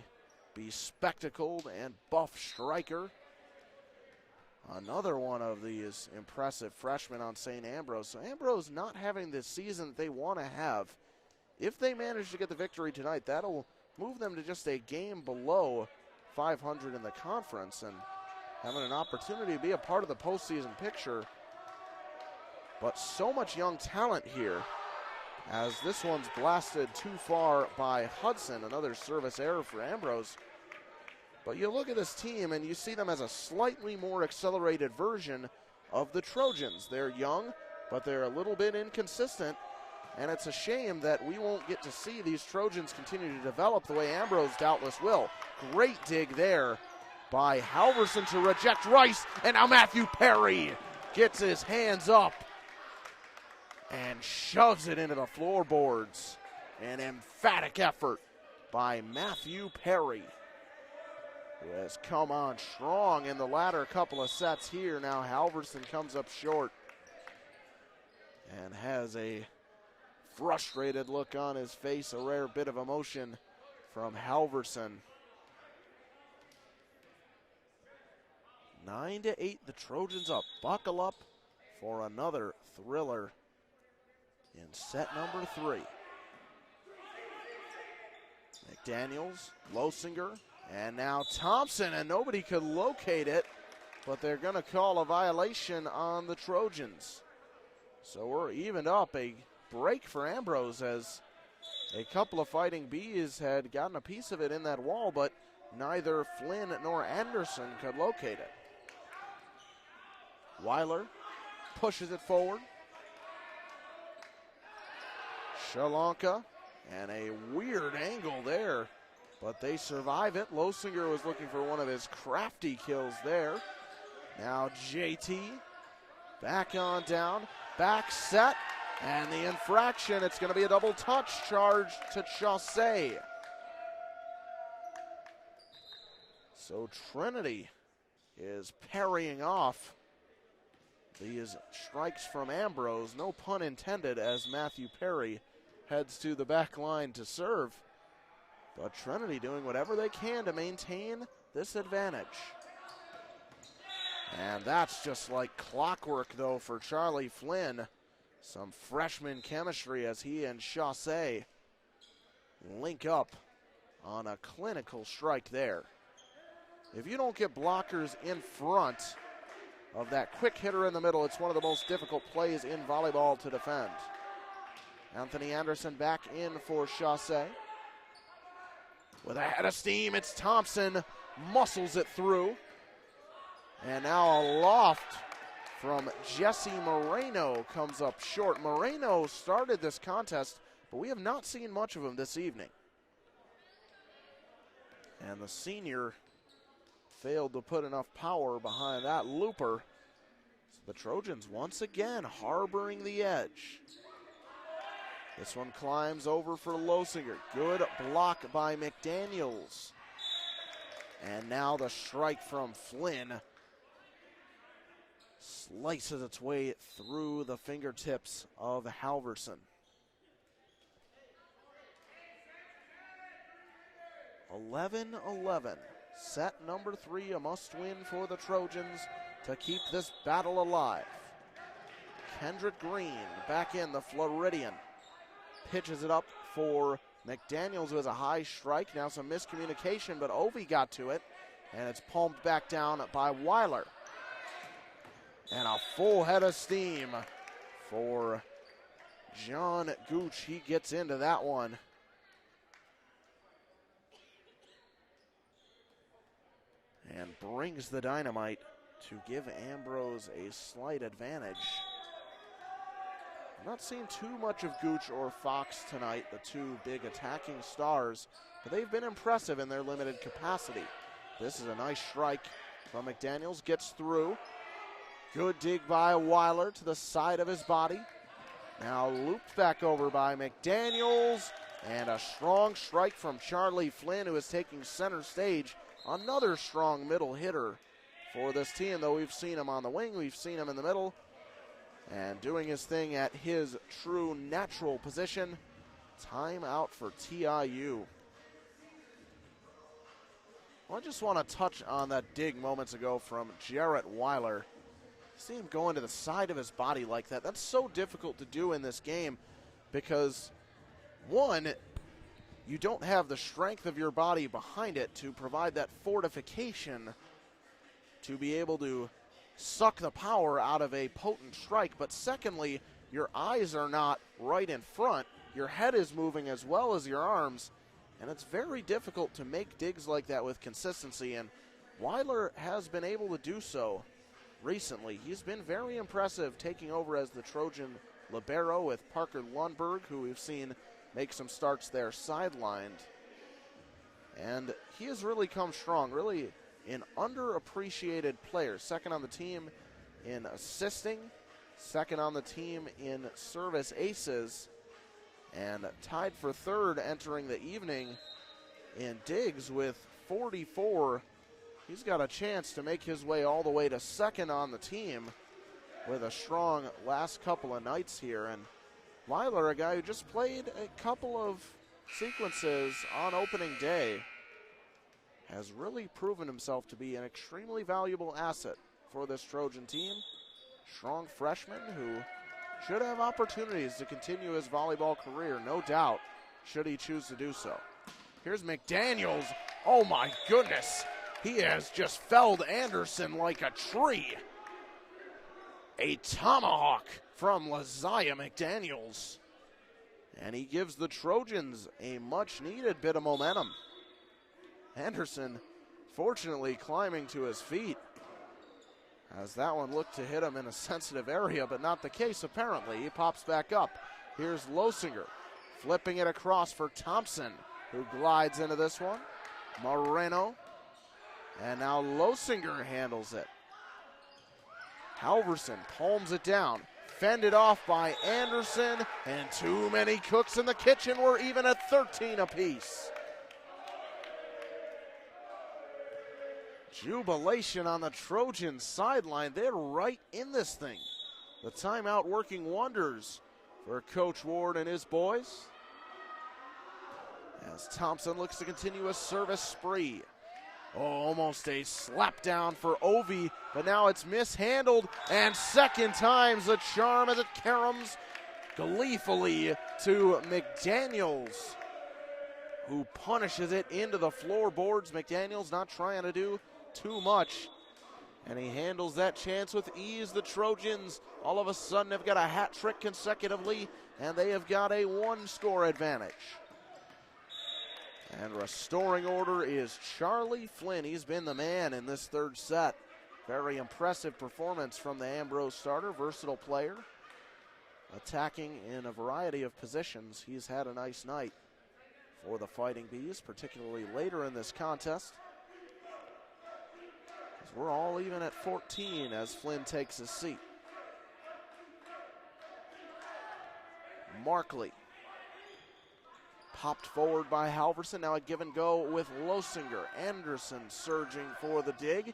bespectacled and buff striker. Another one of these impressive freshmen on St. Ambrose. So Ambrose not having the season that they want to have. If they manage to get the victory tonight, that'll move them to just a game below 500 in the conference and having an opportunity to be a part of the postseason picture. But so much young talent here as this one's blasted too far by Hudson. Another service error for Ambrose. But you look at this team and you see them as a slightly more accelerated version of the Trojans. They're young, but they're a little bit inconsistent. And it's a shame that we won't get to see these Trojans continue to develop the way Ambrose doubtless will. Great dig there by Halverson to reject Rice. And now Matthew Perry gets his hands up and shoves it into the floorboards. An emphatic effort by Matthew Perry, who has come on strong in the latter couple of sets here. Now Halverson comes up short and has a frustrated look on his face, a rare bit of emotion from Halverson. 9-8, the Trojans up. Buckle up for another thriller in set number 3. McDaniels, Losinger, and now Thompson, and nobody could locate it, but they're going to call a violation on the Trojans. So we're evened up. A break for Ambrose as a couple of Fighting Bees had gotten a piece of it in that wall, but neither Flynn nor Anderson could locate it. Weiler pushes it forward. Shalanka, and a weird angle there, but they survive it. Losinger was looking for one of his crafty kills there. Now JT back on down, back set, and the infraction, it's going to be a double touch charge to Chaussee. So Trinity is parrying off these strikes from Ambrose, no pun intended, as Matthew Perry heads to the back line to serve. But Trinity doing whatever they can to maintain this advantage. And that's just like clockwork, though, for Charlie Flynn. Some freshman chemistry as he and Chaussee link up on a clinical strike there. If you don't get blockers in front of that quick hitter in the middle, it's one of the most difficult plays in volleyball to defend. Anthony Anderson back in for Chaussee. With a head of steam, it's Thompson, muscles it through. And now a loft from Jesse Moreno comes up short. Moreno started this contest, but we have not seen much of him this evening. And the senior failed to put enough power behind that looper. So the Trojans once again harboring the edge. This one climbs over for Losinger. Good block by McDaniels. And now the strike from Flynn slices its way through the fingertips of Halverson. 11-11. Set number 3, a must-win for the Trojans to keep this battle alive. Kendrick Green back in the Floridian. Pitches it up for McDaniels, who has a high strike. Now some miscommunication, but Ovi got to it, and it's palmed back down by Weiler. And a full head of steam for John Gooch. He gets into that one. And brings the dynamite to give Ambrose a slight advantage. I'm not seeing too much of Gooch or Fox tonight, the two big attacking stars, but they've been impressive in their limited capacity. This is a nice strike from McDaniels, gets through. Good dig by Weiler to the side of his body. Now looped back over by McDaniels, and a strong strike from Charlie Flynn, who is taking center stage. Another strong middle hitter for this team, though we've seen him on the wing, we've seen him in the middle, and doing his thing at his true natural position. Timeout for TIU. Well, I just want to touch on that dig moments ago from Jarrett Weiler. See him going to the side of his body like that. That's so difficult to do in this game because, one, you don't have the strength of your body behind it to provide that fortification to be able to suck the power out of a potent strike. But secondly, your eyes are not right in front. Your head is moving as well as your arms, and it's very difficult to make digs like that with consistency, and Weiler has been able to do so recently. He's been very impressive taking over as the Trojan libero with Parker Lundberg, who we've seen make some starts there sidelined. And he has really come strong, really an underappreciated player. Second on the team in assisting, second on the team in service aces, and tied for third entering the evening in digs with 44. He's got a chance to make his way all the way to second on the team with a strong last couple of nights here. And Weiler, a guy who just played a couple of sequences on opening day, has really proven himself to be an extremely valuable asset for this Trojan team. Strong freshman who should have opportunities to continue his volleyball career, no doubt, should he choose to do so. Here's McDaniels. Oh my goodness. He has just felled Anderson like a tree. A tomahawk from Laziah McDaniels. And he gives the Trojans a much-needed bit of momentum. Anderson, fortunately, climbing to his feet, as that one looked to hit him in a sensitive area, but not the case, apparently. He pops back up. Here's Losinger, flipping it across for Thompson, who glides into this one. Moreno. And now Losinger handles it. Halverson palms it down. Fended off by Anderson, and too many cooks in the kitchen. We're even at 13 apiece. Jubilation on the Trojan sideline. They're right in this thing. The timeout working wonders for Coach Ward and his boys. as Thompson looks to continue a service spree. Oh, almost a slap down for Ovi, but now it's mishandled, and second time's the charm as it caroms gleefully to McDaniels, who punishes it into the floorboards. McDaniels not trying to do too much, and he handles that chance with ease. The Trojans all of a sudden have got a hat trick consecutively, and they have got a one-score advantage. And restoring order is Charlie Flynn. He's been the man in this third set. Very impressive performance from the Ambrose starter, versatile player. Attacking in a variety of positions. He's had a nice night for the Fighting Bees, particularly later in this contest. As we're all even at 14 as Flynn takes his seat. Markley. Popped forward by Halverson. Now a give and go with Losinger. Anderson surging for the dig.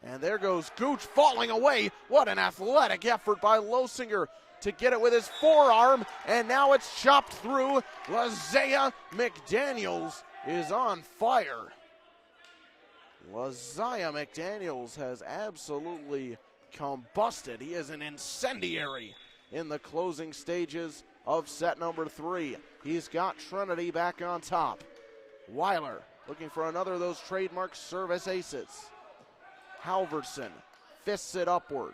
And there goes Gooch falling away. What an athletic effort by Losinger to get it with his forearm. And now it's chopped through. Lazea McDaniels is on fire. Lazea McDaniels has absolutely combusted. He is an incendiary in the closing stages of set number 3. He's got Trinity back on top. Weiler looking for another of those trademark service aces. Halverson fists it upward.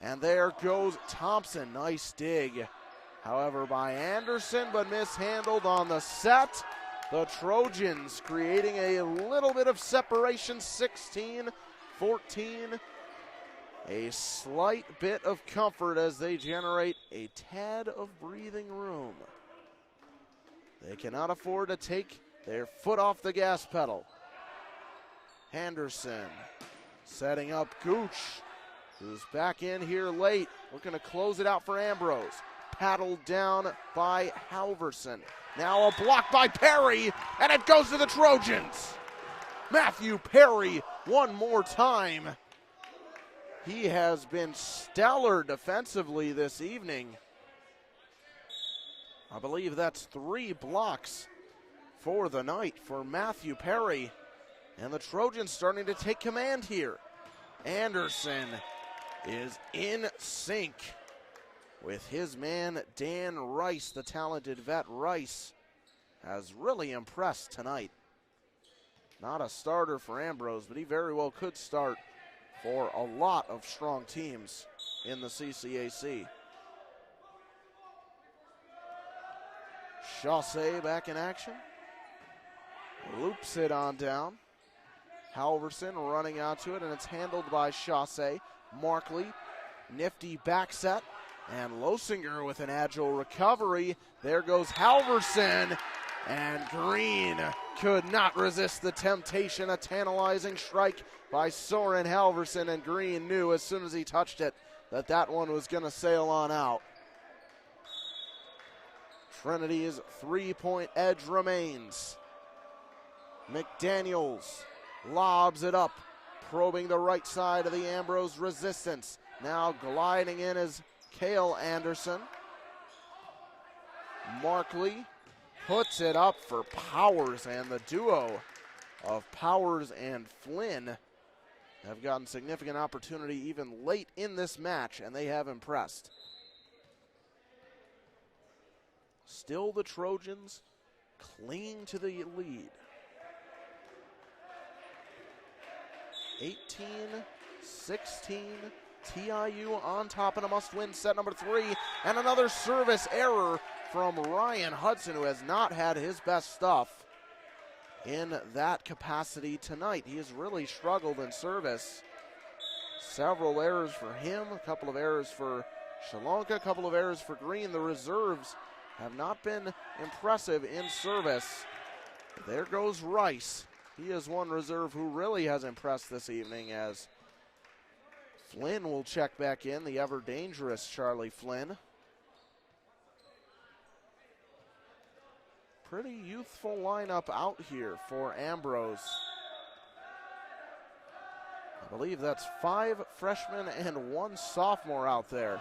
And there goes Thompson. Nice dig, however, by Anderson, but mishandled on the set. The Trojans creating a little bit of separation, 16-14. A slight bit of comfort as they generate a tad of breathing room. They cannot afford to take their foot off the gas pedal. Henderson setting up Gooch, who's back in here late, looking to close it out for Ambrose. Paddled down by Halverson. Now a block by Perry, and it goes to the Trojans. Matthew Perry one more time. He has been stellar defensively this evening. I believe that's 3 blocks for the night for Matthew Perry. And the Trojans starting to take command here. Anderson is in sync with his man Dan Rice, the talented vet. Rice has really impressed tonight. Not a starter for Ambrose, but he very well could start for a lot of strong teams in the CCAC. Chaussee back in action. Loops it on down. Halverson running out to it, and it's handled by Chaussee. Markley, nifty back set. And Losinger with an agile recovery. There goes Halverson. And Green could not resist the temptation. A tantalizing strike by Soren Halverson, and Green knew as soon as he touched it that that one was going to sail on out. Trinity's 3-point edge remains. McDaniels lobs it up, probing the right side of the Ambrose resistance. Now gliding in is Cale Anderson. Markley puts it up for Powers, and the duo of Powers and Flynn have gotten significant opportunity even late in this match, and they have impressed. Still the Trojans clinging to the lead. 18-16, TIU on top in a must-win set number 3, and another service error from Ryan Hudson, who has not had his best stuff in that capacity tonight. He has really struggled in service. Several errors for him, a couple of errors for Shalonka, a couple of errors for Green. The reserves have not been impressive in service. There goes Rice. He is one reserve who really has impressed this evening, as Flynn will check back in, the ever-dangerous Charlie Flynn. Pretty youthful lineup out here for Ambrose. I believe that's 5 freshmen and 1 sophomore out there.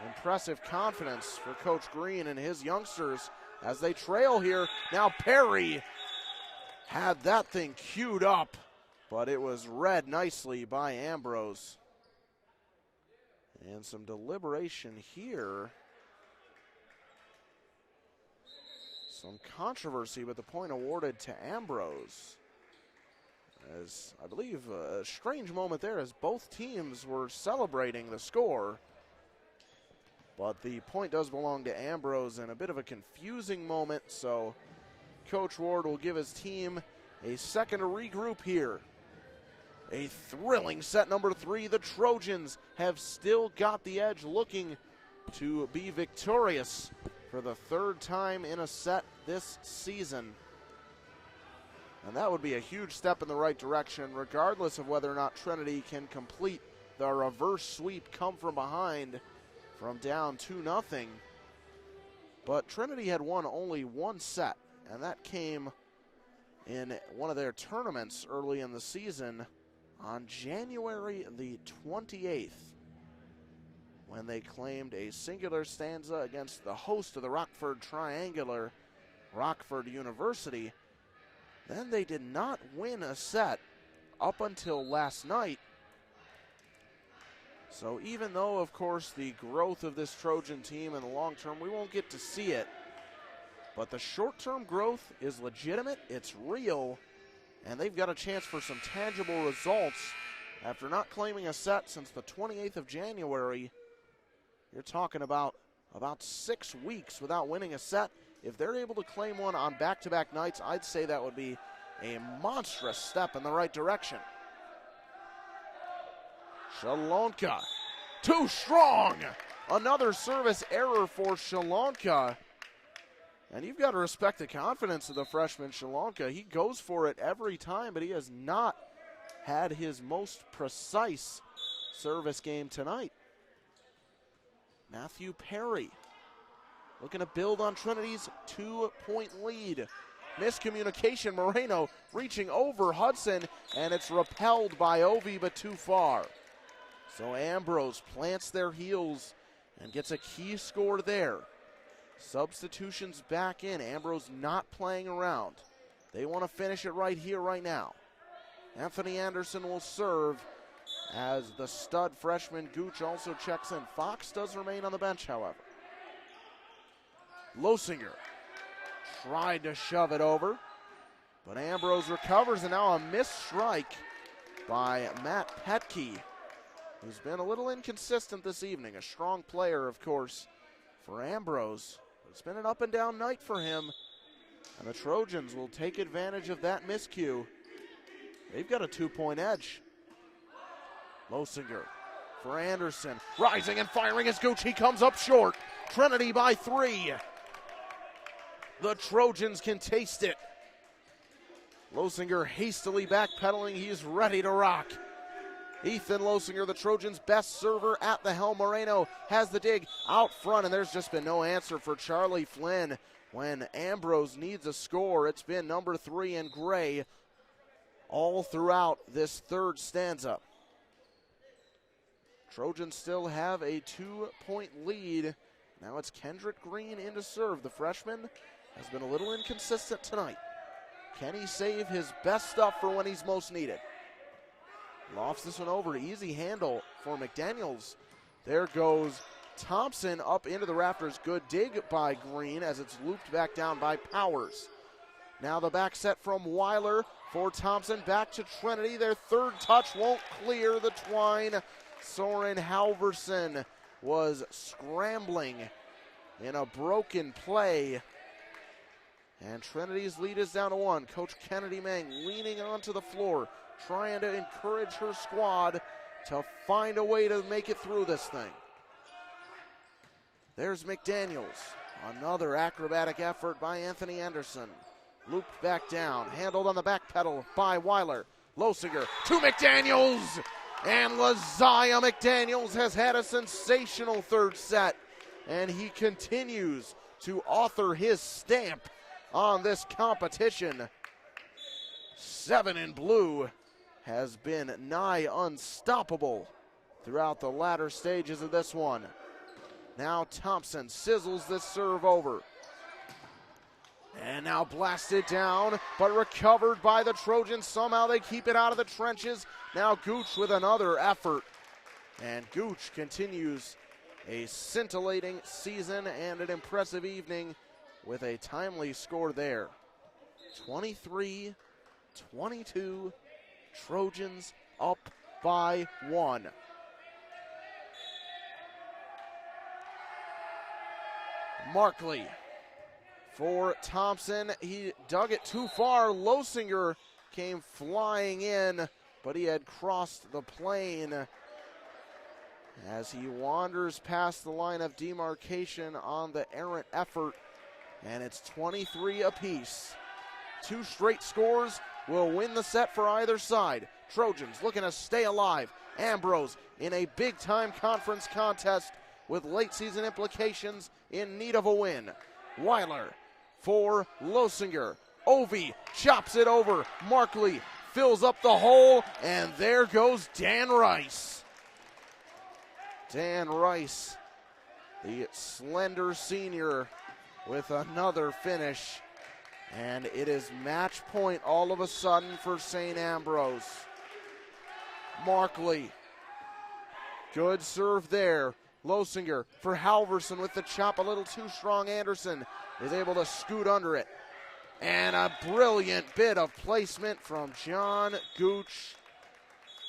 Impressive confidence for Coach Green and his youngsters as they trail here. Now Perry had that thing queued up, but it was read nicely by Ambrose. And some deliberation here. Some controversy with the point awarded to Ambrose. As I believe a strange moment there as both teams were celebrating the score. But the point does belong to Ambrose in a bit of a confusing moment, so Coach Ward will give his team a second to regroup here. A thrilling set number 3. The Trojans have still got the edge, looking to be victorious for the third time in a set this season. And that would be a huge step in the right direction, regardless of whether or not Trinity can complete the reverse sweep, come from behind from down 2-0. But Trinity had won only one set, and that came in one of their tournaments early in the season on January the 28th, when they claimed a singular stanza against the host of the Rockford Triangular, Rockford University. Then they did not win a set up until last night. So even though, of course, the growth of this Trojan team in the long term, we won't get to see it, but the short-term growth is legitimate, it's real, and they've got a chance for some tangible results. After not claiming a set since the 28th of January, you're talking about 6 weeks without winning a set. If they're able to claim one on back-to-back nights, I'd say that would be a monstrous step in the right direction. Shalonka, too strong. Another service error for Shalonka. And you've got to respect the confidence of the freshman Shalonka. He goes for it every time, but he has not had his most precise service game tonight. Matthew Perry looking to build on Trinity's 2-point lead. Miscommunication, Moreno reaching over Hudson, and it's repelled by Ovi, but too far. So Ambrose plants their heels and gets a key score there. Substitutions back in. Ambrose not playing around. They want to finish it right here, right now. Anthony Anderson will serve as the stud freshman Gooch also checks in. Fox does remain on the bench, however. Losinger tried to shove it over, but Ambrose recovers, and now a missed strike by Matt Petke, who's been a little inconsistent this evening. A strong player, of course, for Ambrose. It's been an up-and-down night for him, and the Trojans will take advantage of that miscue. They've got a 2-point edge. Losinger for Anderson, rising and firing as Gooch. He comes up short. Trinity by 3. The Trojans can taste it. Losinger hastily backpedaling. He's ready to rock. Ethan Losinger, the Trojans' best server at the helm. Moreno has the dig out front, and there's just been no answer for Charlie Flynn when Ambrose needs a score. It's been number 3 in gray all throughout this third stanza. Trojans still have a 2-point lead. Now it's Kendrick Green in to serve. The freshman has been a little inconsistent tonight. Can he save his best stuff for when he's most needed? Lofts this one over. Easy handle for McDaniels. There goes Thompson up into the rafters. Good dig by Green as it's looped back down by Powers. Now the back set from Weiler for Thompson. Back to Trinity. Their third touch won't clear the twine. Soren Halverson was scrambling in a broken play. And Trinity's lead is down to 1. Coach Kennedy Mang leaning onto the floor, trying to encourage her squad to find a way to make it through this thing. There's McDaniels. Another acrobatic effort by Anthony Anderson. Looped back down, handled on the back pedal by Weiler. Losinger to McDaniels. And Laziah McDaniels has had a sensational third set. And he continues to author his stamp on this competition. 7 in blue has been nigh unstoppable throughout the latter stages of this one. Now Thompson sizzles this serve over. And now blasted down, but recovered by the Trojans. Somehow they keep it out of the trenches. Now Gooch with another effort. And Gooch continues a scintillating season and an impressive evening with a timely score there. 23-22, Trojans up by 1. Markley for Thompson. He dug it too far. Losinger came flying in, but he had crossed the plane as he wanders past the line of demarcation on the errant effort, and it's 23 apiece. 2 straight scores will win the set for either side. Trojans looking to stay alive. Ambrose in a big-time conference contest with late-season implications in need of a win. Weiler for Losinger. Ovi chops it over. Markley fills up the hole, and there goes Dan Rice. Dan Rice, the slender senior, with another finish. And it is match point all of a sudden for St. Ambrose. Markley, good serve there. Losinger for Halverson with the chop, a little too strong. Anderson is able to scoot under it. And a brilliant bit of placement from John Gooch.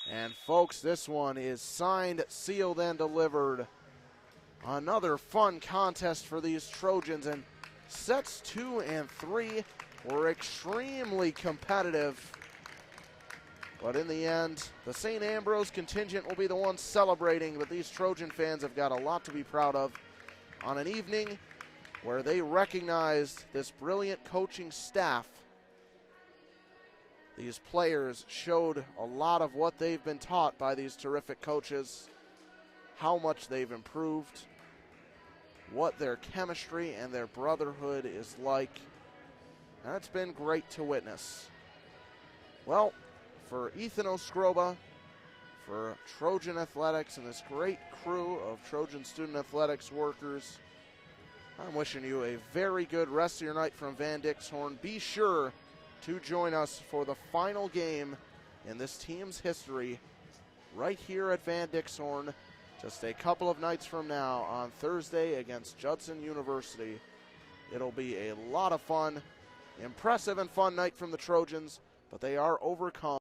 And folks, this one is signed, sealed, and delivered. Another fun contest for these Trojans, and sets 2 and 3 were extremely competitive. But in the end, the St. Ambrose contingent will be the ones celebrating, but these Trojan fans have got a lot to be proud of on an evening where they recognized this brilliant coaching staff. These players showed a lot of what they've been taught by these terrific coaches, how much they've improved, what their chemistry and their brotherhood is like. And it's been great to witness. Well, for Ethan Oskroba, for Trojan Athletics and this great crew of Trojan Student Athletics workers, I'm wishing you a very good rest of your night from Van Dixhoorn. Be sure to join us for the final game in this team's history right here at Van Dixhoorn just a couple of nights from now on Thursday against Judson University. It'll be a lot of fun, impressive and fun night from the Trojans, but they are overcome.